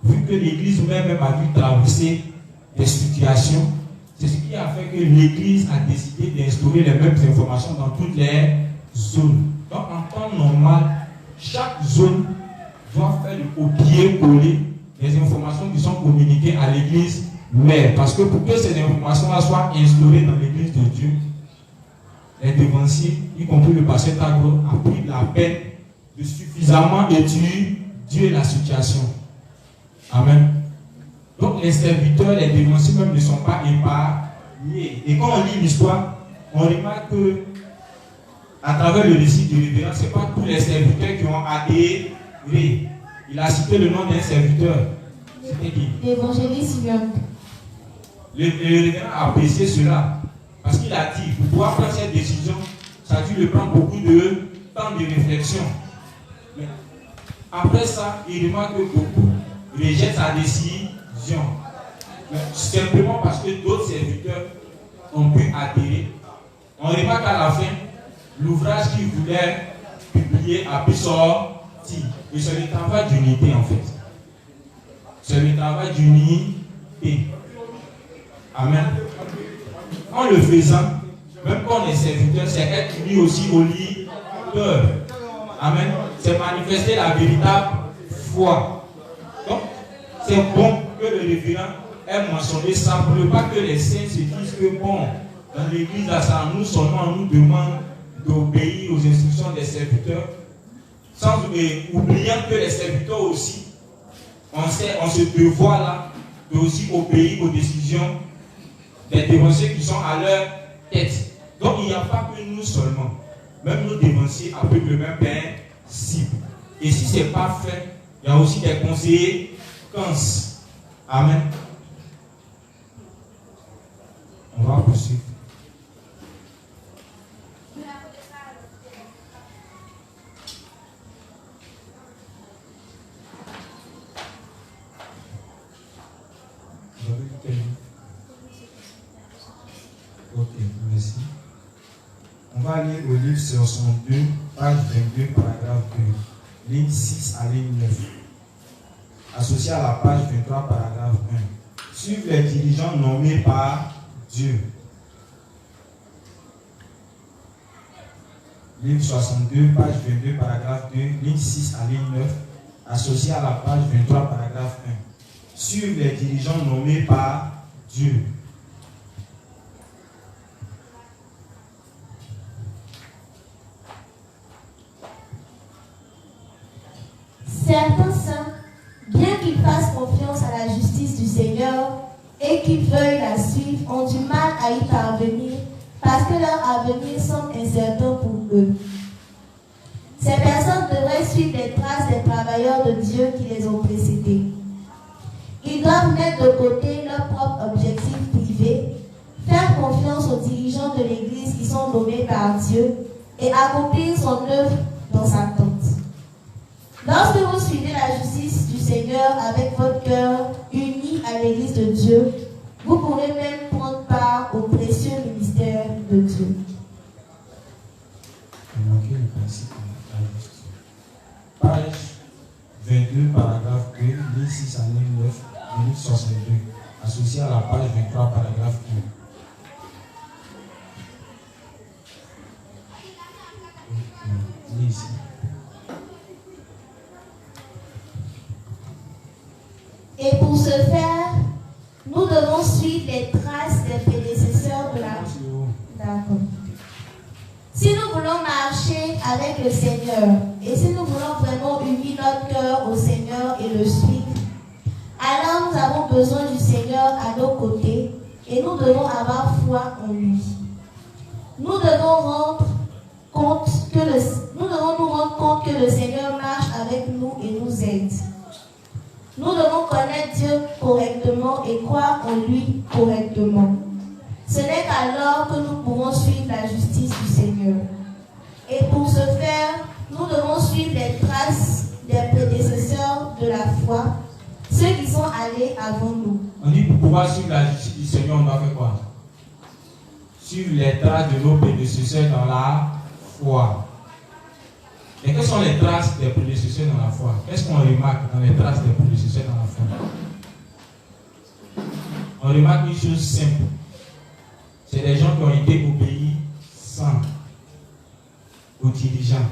Vu que l'Église même a dû traverser des situations, c'est ce qui a fait que l'Église a décidé d'instaurer les mêmes informations dans toutes les zones. Donc en temps normal, chaque zone doit faire le copier-coller des informations qui sont communiquées à l'Église mère. Parce que pour que ces informations-là soient instaurées dans l'Église de Dieu, les dévanciers, y compris le pasteur Tago, a pris la peine de suffisamment étudier la situation. Amen. Donc les serviteurs, les dévanciers même ne sont pas épargnés. Et quand on lit l'histoire, on remarque que à travers le récit du révérend, ce n'est pas tous les serviteurs qui ont adhéré. Il a cité le nom d'un serviteur. C'était qui? L'évangéliste Young. Le révérend a apprécié cela. Parce qu'il a dit, pour pouvoir prendre cette décision, ça a dû lui prendre beaucoup de temps de réflexion. Mais après ça, il remarque que beaucoup rejettent sa décision. Mais simplement parce que d'autres serviteurs ont pu adhérer. On remarque à la fin, l'ouvrage qu'il voulait publier a pu sortir. Et c'est le travail d'unité en fait. C'est le travail d'unité. Amen. En le faisant, même quand on est serviteur, c'est être uni aussi au leader. Amen. C'est manifester la véritable foi. Donc, c'est bon que le révérend ait mentionné ça pour ne pas que les saints se disent que bon, dans l'église, ça nous seulement on nous demande d'obéir aux instructions des serviteurs, sans oubliant que les serviteurs aussi ont ce devoir-là de aussi obéir aux décisions des dévanciers qui sont à leur tête. Donc il n'y a pas que nous seulement, même nos dévanciers appliquent le même principe. Et si ce n'est pas fait, il y a aussi des conséquences. Amen. On va poursuivre. Ok, merci. On va lire au livre 62, page 22, paragraphe 2, ligne 6 à ligne 9. Associé à la page 23, paragraphe 1. Suivre les dirigeants nommés par Dieu. Livre 62, page 22, paragraphe 2, ligne 6 à ligne 9. Associé à la page 23, paragraphe 1. Suivre les dirigeants nommés par Dieu. Certains saints, bien qu'ils fassent confiance à la justice du Seigneur et qu'ils veuillent la suivre, ont du mal à y parvenir parce que leur avenir semble incertain pour eux. Ces personnes devraient suivre les traces des travailleurs de Dieu qui les ont précédés. Ils doivent mettre de côté leurs propres objectifs privés, faire confiance aux dirigeants de l'Église qui sont nommés par Dieu et accomplir son œuvre dans sa tente. Lorsque vous suivez la justice du Seigneur avec votre cœur uni à l'Église de Dieu, vous pourrez même prendre part au précieux ministère principe de la justice. Page 22, paragraphe 2, 1600 9, minute 62, associé à la page 23, paragraphe 2. Ici. Et pour ce faire, nous devons suivre les traces des prédécesseurs de la... D'accord. Si nous voulons marcher avec le Seigneur, et si nous voulons vraiment unir notre cœur au Seigneur et le suivre, alors nous avons besoin du Seigneur à nos côtés, et nous devons avoir foi en lui. Nous devons nous rendre compte que le Seigneur marche avec nous et nous aide. Nous devons connaître Dieu correctement et croire en lui correctement. Ce n'est qu'alors que nous pourrons suivre la justice du Seigneur. Et pour ce faire, nous devons suivre les traces des prédécesseurs de la foi, ceux qui sont allés avant nous. On dit pour pouvoir suivre la justice du Seigneur, on doit faire quoi? Suivre les traces de nos prédécesseurs dans la foi. Et quelles sont les traces des prédécesseurs dans la foi? Qu'est-ce qu'on remarque dans les traces des prédécesseurs dans la foi? On remarque une chose simple. C'est des gens qui ont été obéissants aux dirigeants,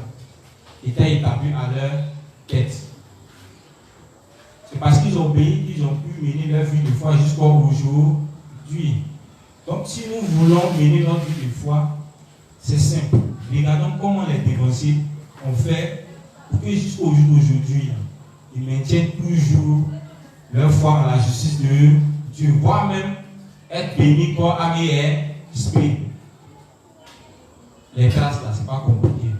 étaient établis à leur tête. C'est parce qu'ils ont obéi qu'ils ont pu mener leur vie de foi jusqu'à aujourd'hui. Donc si nous voulons mener notre vie de foi, c'est simple. Regardons comment les dévanciers ont fait pour que jusqu'au jour d'aujourd'hui, ils maintiennent toujours leur foi en la justice de Dieu, voire même être bénis comme ami et esprit. Les traces là, c'est pas compliqué.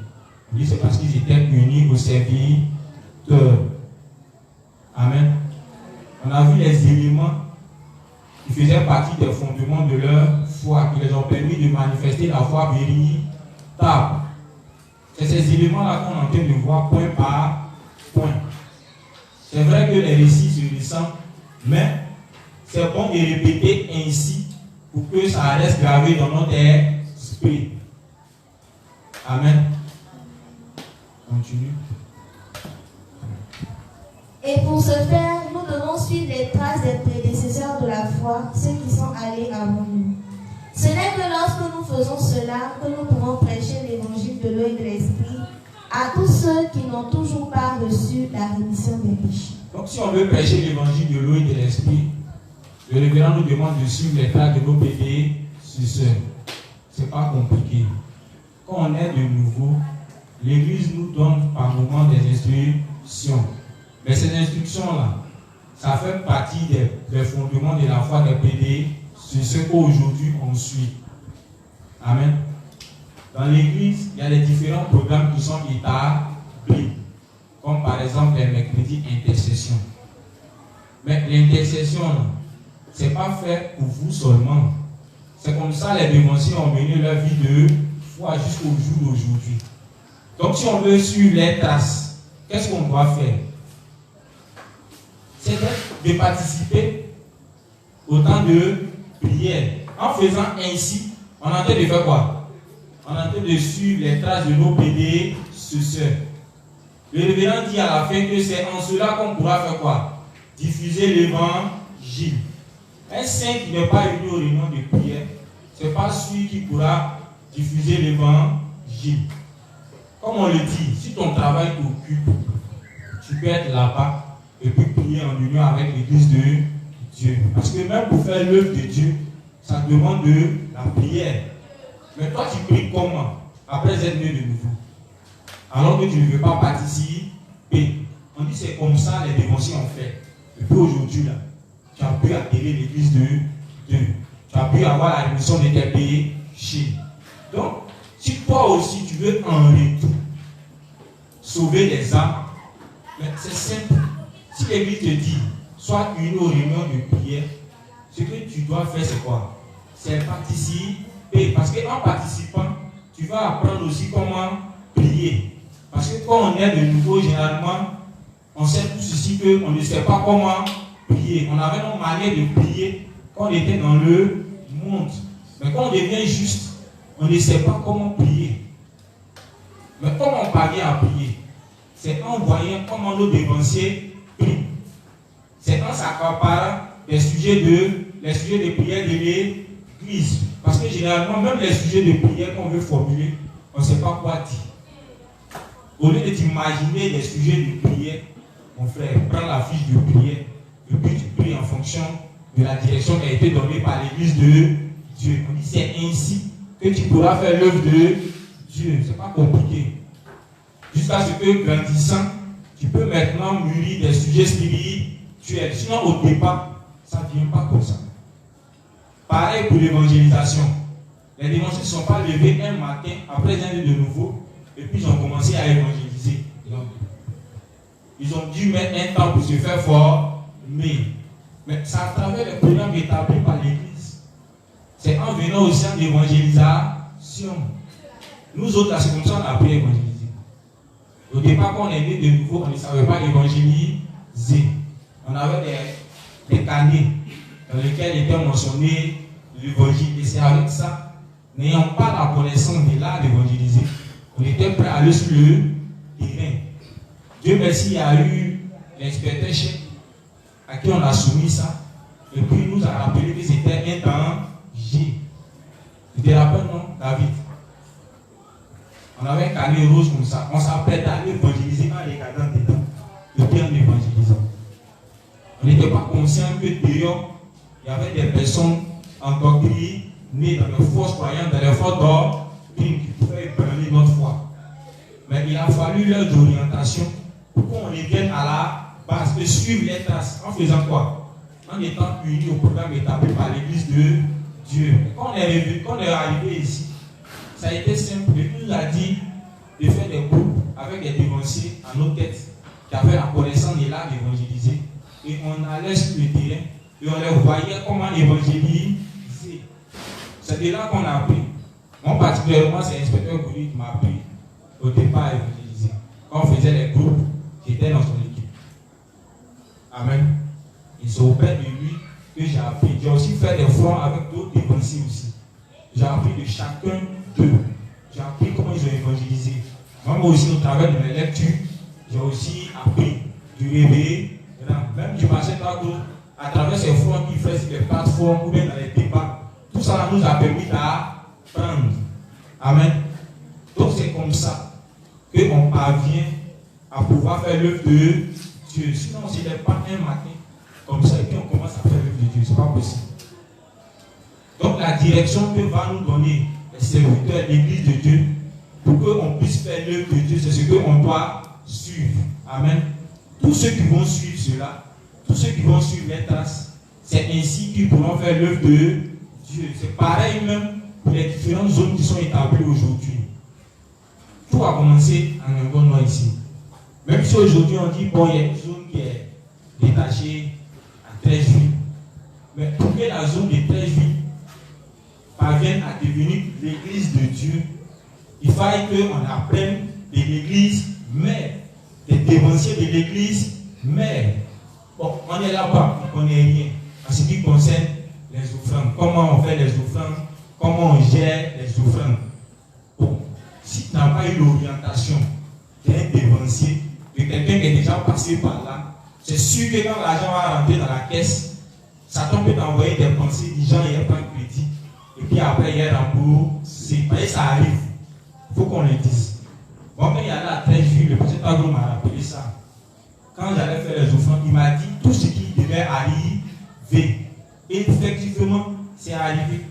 Oui, c'est parce qu'ils étaient unis au serviteur. Amen. On a vu les éléments qui faisaient partie des fondements de leur foi, qui les ont permis de manifester la foi véritable. C'est ces éléments-là qu'on est en train de voir point par point. C'est vrai que les récits se ressemblent, mais c'est bon de répéter ainsi pour que ça reste gravé dans notre esprit. Amen. Continue. Et pour ce faire, nous devons suivre les traces des prédécesseurs de la foi, ceux qui sont allés avant nous. Ce n'est que lorsque nous faisons cela que nous pouvons prêcher l'évangile de l'eau et de l'esprit à tous ceux qui n'ont toujours pas reçu la rémission des péchés. Donc si on veut prêcher l'évangile de l'eau et de l'esprit, le révérend nous demande de suivre les traces de nos prédécesseurs. Ce n'est pas compliqué. Quand on est de nouveau, l'Église nous donne par moment des instructions. Mais ces instructions-là, ça fait partie des fondements de la foi des prédécesseurs qu'aujourd'hui on suit. Amen. Dans l'Église, il y a des différents programmes qui sont établis, comme par exemple les mercredis intercession. Mais l'intercession, ce n'est pas fait pour vous seulement. C'est comme ça les dévanciers ont mené leur vie de foi jusqu'au jour d'aujourd'hui. Donc si on veut suivre les traces, qu'est-ce qu'on doit faire? C'est de participer au temps de prière. En faisant ainsi, on est en train de faire quoi? On est en train de suivre les traces de nos prédécesseurs. Le révérend dit à la fin que c'est en cela qu'on pourra faire quoi? Diffuser l'évangile. Un saint qui n'est pas venu aux réunions de prière, ce n'est pas celui qui pourra diffuser l'évangile. Comme on le dit, si ton travail t'occupe, tu peux être là-bas et puis prier en union avec l'église de Dieu. Parce que même pour faire l'œuvre de Dieu, ça demande de la prière. Mais toi, tu pries comment? Après être né de nouveau. Alors que tu ne veux pas participer. On dit c'est comme ça les dévanciers ont fait. Et puis aujourd'hui, là, tu as pu atterrir l'église de Dieu. Tu as pu avoir la rémission de tes péchés. Donc, si toi aussi tu veux en retour sauver les âmes, c'est simple. Si l'église te dit, sois une réunion de prière, ce que tu dois faire, c'est quoi? C'est participer. Parce qu'en participant, tu vas apprendre aussi comment prier. Parce que quand on est de nouveau, généralement, on sait tous ici qu'on ne sait pas comment prier. On avait nos manières de prier quand on était dans le monde. Mais quand on devient juste, on ne sait pas comment prier. Mais comment on parvient à prier? C'est en voyant comment nos dévanciers prient. C'est en s'accaparant les sujets de prière de l'Église. Parce que généralement, même les sujets de prière qu'on veut formuler, on ne sait pas quoi dire. Au lieu de t'imaginer les sujets de prière, mon frère, prends la fiche de prière et puis tu pries en fonction de la direction qui a été donnée par l'Église de Dieu. On dit c'est ainsi que tu pourras faire l'œuvre de Dieu. Ce n'est pas compliqué. Jusqu'à ce que, grandissant, tu peux maintenant mûrir des sujets spirituels. Sinon, au départ, ça ne vient pas comme ça. Pareil pour l'évangélisation. Les dévanciers ne sont pas levés un matin, après un de nouveau, et puis ils ont commencé à évangéliser. Ils ont dû mettre un temps pour se faire former. Mais c'est à travers les programmes établis par l'Église. C'est en venant au sein d'évangélisation. Nous autres, là, c'est comme ça qu'on a appris à évangéliser. Au départ, quand on est né de nouveau, on ne savait pas évangéliser. On avait des carnets dans lesquels était mentionné l'évangile. Et c'est avec ça, n'ayant pas la connaissance de l'art d'évangéliser, on était prêt à aller sur le terrain. Dieu merci, il y a eu l'inspecteur chef à qui on a soumis ça. Et puis il nous a rappelé que c'était un danger. Tu te rappelles, non, David? On avait un carnet rouge comme ça. On s'apprêtait à aller évangéliser en regardant dedans. Et puis en évangélisant. On n'était pas conscient que dehors, il y avait des personnes endoctrinées dans les fausses croyances, dans les fausses doctrines qui pouvaient ébranler notre foi. Mais il a fallu l'heure d'orientation pour qu'on revienne à la base et suivre les traces. En faisant quoi? En étant unis au programme établi par l'Église de Dieu. Quand on est arrivé ici, ça a été simple. Il nous a dit de faire des groupes avec des dévanciers à nos têtes qui avaient la connaissance de l'art d'évangéliser. Et on allait sur le terrain et on les voyait comment évangéliser. C'est de là qu'on a appris. Moi, particulièrement, c'est l'inspecteur Gouli qui m'a appris au départ à évangéliser. Quand on faisait les groupes qui étaient dans son équipe. Amen. Et c'est auprès de lui que j'ai appris. J'ai aussi fait des fronts avec d'autres dévanciers aussi. J'ai appris de chacun d'eux. J'ai appris comment ils ont évangélisé. Moi aussi, au travers de mes lectures, j'ai aussi appris du réveil. Même du marché à travers ces fronts qu'il fait sur les plateformes ou bien dans les débats. Tout ça nous a permis d'apprendre. Amen. Donc c'est comme ça qu'on parvient à pouvoir faire l'œuvre de Dieu. Sinon, on ne se lève pas un matin comme ça et puis on commence à faire l'œuvre de Dieu. Ce n'est pas possible. Donc la direction que va nous donner les serviteurs de l'Église de Dieu pour qu'on puisse faire l'œuvre de Dieu, c'est ce qu'on doit suivre. Amen. Tous ceux qui vont suivre cela, tous ceux qui vont suivre les traces, c'est ainsi qu'ils pourront faire l'œuvre de Dieu. C'est pareil même pour les différentes zones qui sont établies aujourd'hui. Tout a commencé en Angola ici. Même si aujourd'hui on dit, bon, il y a une zone qui est détachée à 13 villes. Mais pour que la zone de 13 villes parvienne à devenir l'église de Dieu, il faille qu'on apprenne de l'église mère, des dévanciers de l'église mère. Bon, on est là-bas, on ne connaît rien en ce qui concerne les offrandes. Comment on fait les offrandes, comment on gère les offrandes. Bon, si tu n'as pas eu l'orientation d'un dévancier, de quelqu'un qui est déjà passé par là, c'est sûr que quand l'argent va rentrer dans la caisse, Satan peut t'envoyer des pensées disant il n'y a pas de crédit. Et puis après, il y a un remboursé. Ça arrive. Il faut qu'on le dise. Bon, quand il y a là 13 villes, le président Agro m'a rappelé ça. Quand j'allais faire les offrandes, il m'a dit tout ce qui devait arriver. Et effectivement, c'est arrivé.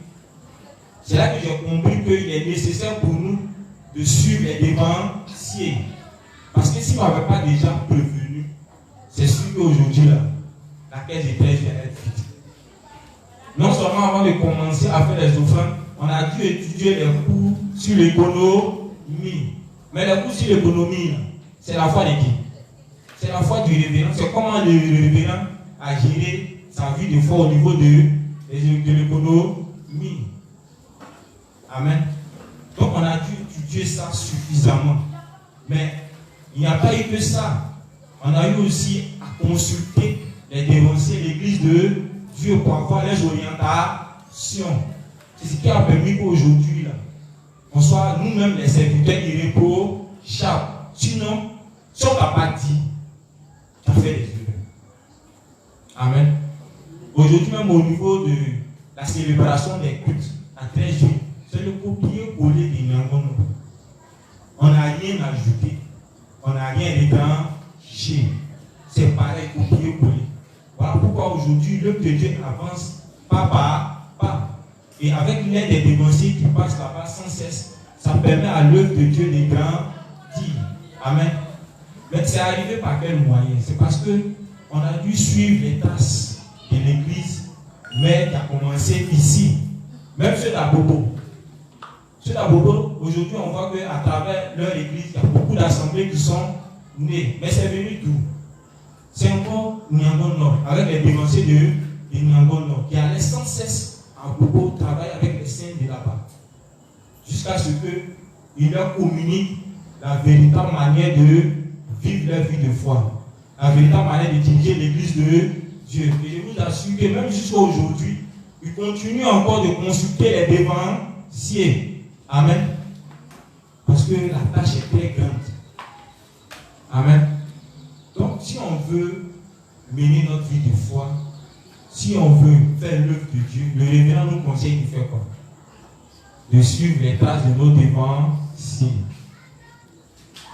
C'est là que j'ai compris qu'il est nécessaire pour nous de suivre les dévanciers. Parce que si on n'avait pas déjà prévenu, c'est sûr qu'aujourd'hui, là, la caisse de 13 vient être vide. Non seulement avant de commencer à faire les offrandes, on a dû étudier les cours sur l'économie. Mais les cours sur l'économie, c'est la foi de qui? C'est la foi du révérend. C'est comment le révérend a géré sa vie de foi au niveau de l'économie. Amen. Donc on a dû étudier ça suffisamment. Mais il n'y a pas eu que ça. On a eu aussi à consulter les dévanciers de l'église de Dieu pour avoir les orientations. C'est ce qui a permis qu'aujourd'hui, on soit nous-mêmes les serviteurs irréprochables. Charles. Sinon, si on ne t'a pas dit, tu as fait des erreurs. Amen. Aujourd'hui, même au niveau de la célébration des cultes, à 13 juillet, c'est le copier-coller des Nyangono. On n'a rien ajouté. On n'a rien débranché. C'est pareil, copier-coller. Voilà pourquoi aujourd'hui, l'œuvre de Dieu avance pas par pas. Et avec l'aide des dénoncés qui passent là-bas sans cesse, ça permet à l'œuvre de Dieu de grandir. Amen. Mais c'est arrivé par quel moyen? C'est parce qu'on a dû suivre les traces de l'église, mais qui a commencé ici. Même ceux d'Abobo. Ceux d'Abobo, aujourd'hui, on voit qu'à travers leur église, il y a beaucoup d'assemblées qui sont nées. Mais c'est venu d'où? C'est encore Nyangon Nord, avec les dénoncés de Nyangon Nord, qui allaient sans cesse à Bobo travailler avec les saints de là-bas. Jusqu'à ce qu'ils leur communiquent la véritable manière de vivre leur vie de foi. La véritable manière de diriger l'église de Dieu. Et je vous assure que même jusqu'à aujourd'hui, ils continuent encore de consulter les dévanciers. Amen. Parce que la tâche est très grande. Amen. Donc, si on veut mener notre vie de foi, si on veut faire l'œuvre de Dieu, le révérend nous conseille de faire quoi? De suivre les traces de nos dévanciers.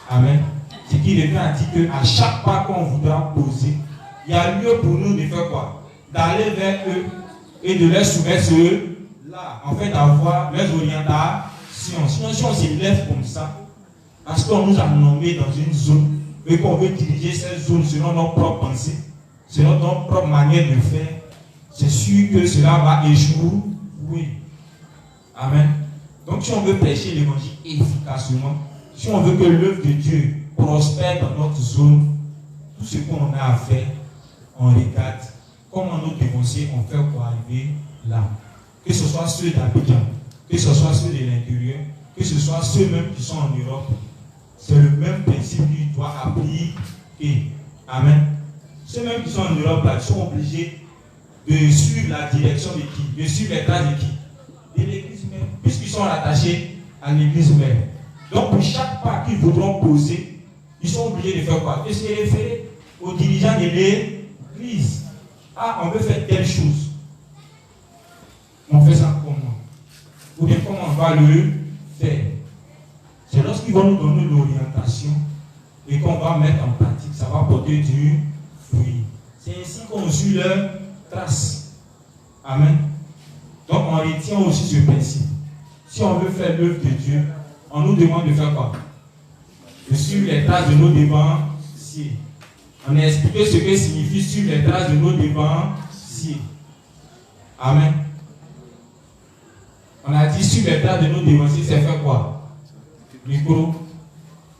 Amen. Ce qui revient à dire qu'à chaque pas qu'on voudra poser, il y a lieu pour nous de faire quoi? D'aller vers eux et de leur soumettre ceux-là, en fait, d'avoir leurs orientations. Sinon, si on se lève comme ça, parce qu'on nous a nommés dans une zone, et qu'on veut diriger cette zone selon nos propres pensées, selon notre propre manière de faire, c'est sûr que cela va échouer. Oui. Amen. Donc, si on veut prêcher l'évangile efficacement, si on veut que l'œuvre de Dieu prospère dans notre zone, tout ce qu'on a à faire, on regarde comment nos dénoncés ont fait pour arriver là. Que ce soit ceux d'Abidjan, que ce soit ceux de l'intérieur, que ce soit ceux-mêmes qui sont en Europe, c'est le même principe qui doit appliquer. Amen. Ceux-mêmes qui sont en Europe, là, ils sont obligés de suivre la direction de qui? De suivre les traces de qui? De l'église mère. Puisqu'ils sont rattachés à l'église mère. Donc, pour chaque pas qu'ils voudront poser, ils sont obligés de faire quoi? De se référer aux dirigeants de l'église. Ah, on veut faire telle chose. On fait ça comment? Ou bien comment on va le faire? C'est lorsqu'ils vont nous donner l'orientation et qu'on va mettre en pratique, ça va porter du fruit. C'est ainsi qu'on suit leurs traces. Amen. Donc on retient aussi ce principe. Si on veut faire l'œuvre de Dieu, on nous demande de faire quoi? De suivre les traces de nos dévanciers. On a expliqué ce que signifie suivre les traces de nos dévanciers. Amen. On a dit suivre les traces de nos dévanciers, c'est faire quoi? Micro.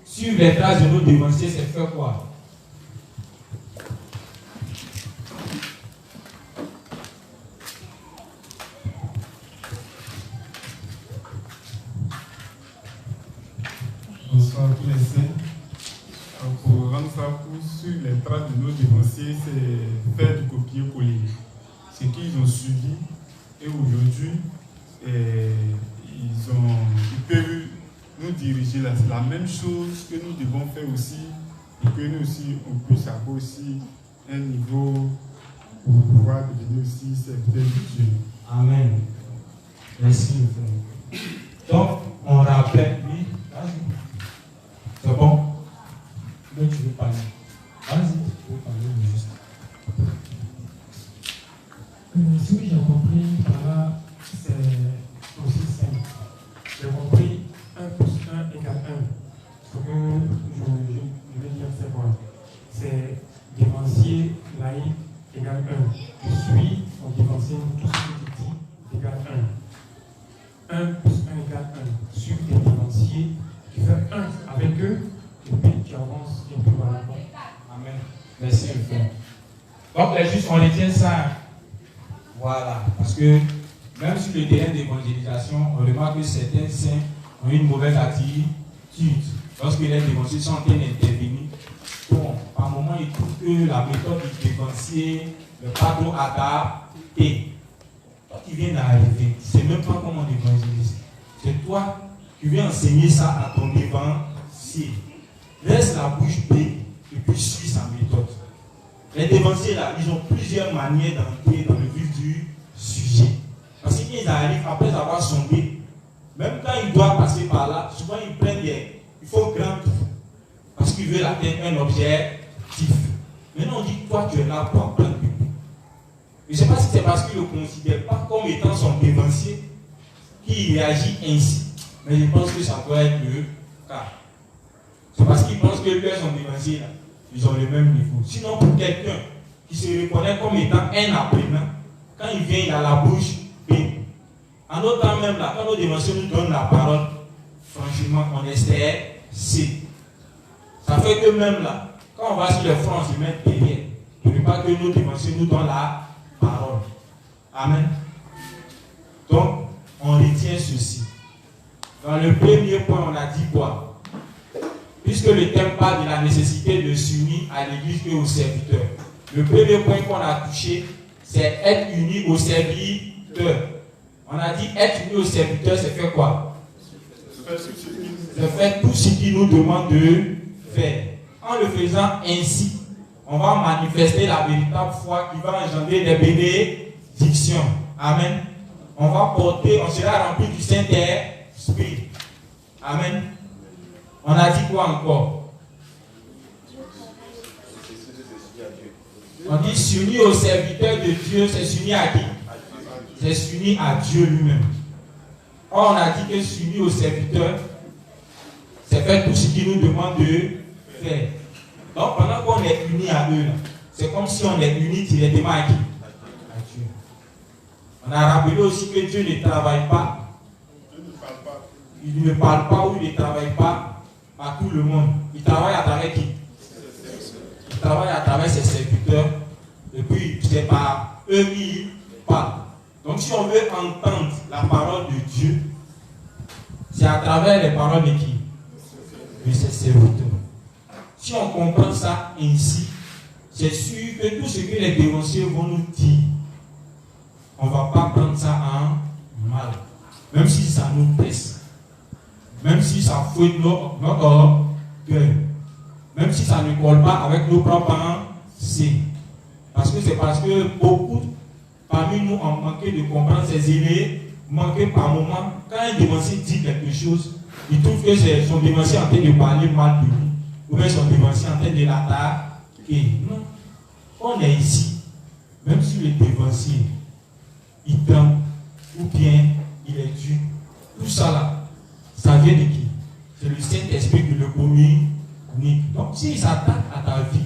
Suivre les traces de nos dévanciers, c'est faire quoi? Bonsoir à tous les saints. Pour rendre ça court, suivre les traces de nos dévanciers, c'est faire du copier-coller. Ce qu'ils ont subi et aujourd'hui, ils peuvent nous diriger là. C'est la même chose que nous devons faire aussi et que nous aussi, on puisse avoir aussi un niveau pour pouvoir devenir aussi serviteur de Dieu. Amen. Merci. Donc, on rappelle, oui, vas-y. C'est bon? Mais tu veux parler. Vas-y, tu veux parler juste. Ce que j'ai compris par là, c'est aussi simple. J'ai compris 1 plus 1 égale 1. Ce que je vais dire, c'est quoi? C'est dévancier laïque égale 1. Je suis en dévancier, tout ce que tu dis égale 1. 1 plus 1 égale 1. Sur des dévanciers, tu fais 1 avec eux, et puis tu avances, et puis voilà. Amen. Merci, frère. Donc, les justes, on retient ça. Voilà. Parce que même sur le terrain d'évangélisation, on remarque que certains saints ont une mauvaise attitude. Lorsque les dévanciers sont en train d'intervenir, bon, par moment, ils trouvent que la méthode du dévancier n'est pas trop adaptée. Toi qui viens d'arriver, tu ne sais même pas comment évangéliser. C'est toi qui viens enseigner ça à ton évancier. C. Laisse la bouche B et puis suis sa méthode. Les dévanciers là, ils ont plusieurs manières d'entrer dans le vif du sujet. Parce qu'ils arrivent après avoir sondé, même quand ils doivent passer par là, souvent ils prennent il faut grand tout. Parce qu'ils veulent atteindre un objectif. Maintenant on dit, toi tu es là pour apprendre. Je ne sais pas si c'est parce qu'ils ne le considèrent pas comme étant son dévancier qu'il réagit ainsi. Mais je pense que ça doit être le cas. C'est parce qu'ils pensent que lui et son dévancier, là, ils ont le même niveau. Sinon, pour quelqu'un qui se reconnaît comme étant un apprenant, quand il vient, il a la bouche B. En d'autres temps même, là, quand nos dévanciers nous donnent la parole, franchement, on est C. Ça fait que même là, quand on va sur le front, on se met derrière. Il ne veut pas que nos dévanciers nous donnent la parole. Amen. Donc, on retient ceci. Dans le premier point, on a dit quoi? Puisque le thème parle de la nécessité de s'unir à l'église et aux serviteurs. Le premier point qu'on a touché, c'est être uni aux serviteurs. On a dit être uni aux serviteurs, c'est faire quoi? C'est faire tout ce qu'il nous demande de faire. En le faisant ainsi, on va manifester la véritable foi qui va engendrer des bénédictions. Amen. On va porter, on sera rempli du Saint-Esprit. Amen. On a dit quoi encore? On dit s'unir aux serviteurs de Dieu, c'est s'unir à qui? C'est s'unir à Dieu lui-même. Or, on a dit que s'unir aux serviteurs, c'est faire tout ce qu'il nous demande de faire. Donc, pendant qu'on est unis à eux, c'est comme si on est unis directement à qui? À Dieu. On a rappelé aussi que Dieu ne travaille pas. Il ne parle pas ou il ne travaille pas à tout le monde. Il travaille à travers qui? Il travaille à travers ses serviteurs. Et puis, c'est par eux qui parlent. Donc, si on veut entendre la parole de Dieu, c'est à travers les paroles de qui? De ses serviteurs. Si on comprend ça ainsi, c'est sûr que tout ce que les dévanciers vont nous dire, on ne va pas prendre ça en mal. Même si ça nous blesse. Même si ça fouette notre cœur. Même si ça ne colle pas avec nos propres pensées. Parce que c'est parce que beaucoup parmi nous ont manqué de comprendre ces éléments, manqué par moment. Quand un dévancier dit quelque chose, il trouve que c'est son dévancier en train de parler mal de lui. Ou bien son dévancier en train de l'attaquer. Non. On est ici. Même si le dévancier, il tremble, ou bien il est dur. Tout ça là, ça vient de qui? C'est le Saint-Esprit qui le communique. Donc s'il s'attaque à ta vie,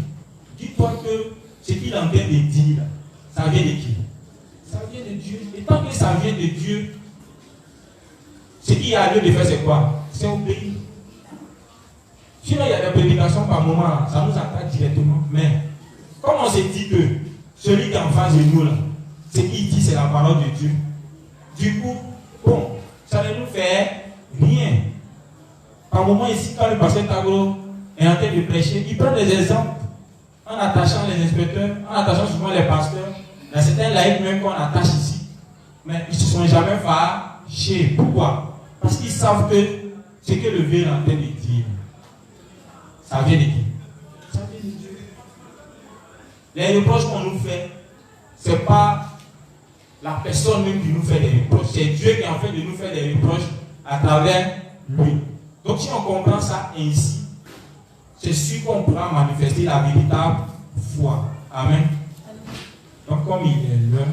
dis-toi que ce qu'il est en train de dire là, ça vient de qui? Ça vient de Dieu. Et tant que ça vient de Dieu, ce qu'il y a lieu de faire, c'est quoi? C'est obéir. Sinon, il y a des prédications par moment, ça nous attaque directement. Mais, comme on s'est dit que celui qui est en face de nous, là, ce qu'il dit, c'est la parole de Dieu. Du coup, bon, ça ne nous fait rien. Par moment, ici, quand le pasteur Tagro est en train de prêcher, il prend des exemples en attachant les inspecteurs, en attachant souvent les pasteurs. Il y a certains laïcs même qu'on attache ici. Mais ils ne se sont jamais fâchés. Pourquoi? Parce qu'ils savent que ce que le vieux est en train de dire, ça vient de qui? Ça vient de Dieu. Les reproches qu'on nous fait, ce n'est pas la personne même qui nous fait des reproches. C'est Dieu qui est en train de nous faire des reproches à travers lui. Donc si on comprend ça ainsi, c'est sûr qu'on pourra manifester la véritable foi. Amen. Donc comme il est l'heure,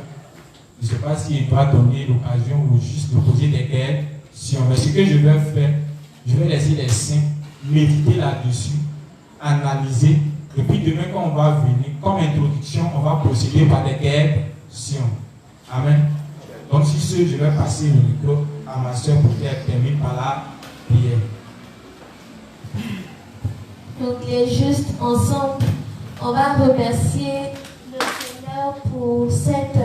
je ne sais pas s'il doit donner l'occasion ou juste de poser des questions. Mais ce que je vais faire, je vais laisser les saints méditer là-dessus, analyser, et puis demain quand on va venir, comme introduction, on va procéder par des questions. Amen. Donc si ce, je vais passer le micro à ma soeur pour qu'elle termine par la prière. Donc les justes ensemble, on va remercier le Seigneur pour cette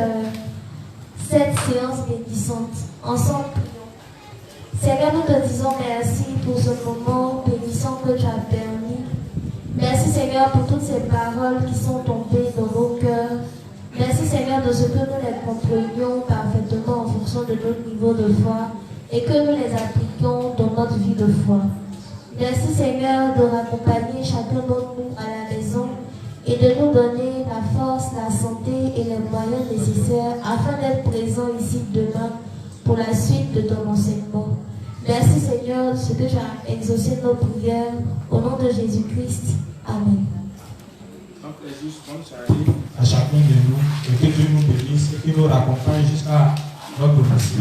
séance bénissante. Ensemble, prions. Seigneur, nous te disons merci pour ce moment bénissant que tu as permis. Merci Seigneur pour toutes ces paroles qui sont tombées dans nos cœurs. Merci Seigneur de ce que nous les comprenions parfaitement en fonction de notre niveau de foi et que nous les appliquions dans notre vie de foi. Merci Seigneur de raccompagner chacun d'entre nous à la maison et de nous donner la force, la santé et les moyens nécessaires afin d'être présents ici demain pour la suite de ton enseignement. Merci Seigneur de ce que tu as exaucé nos prières au nom de Jésus-Christ. Amen. Donc les juges, bonne soirée à chacun de nous et que Dieu nous bénisse et qu'il nous raccompagne jusqu'à notre merci.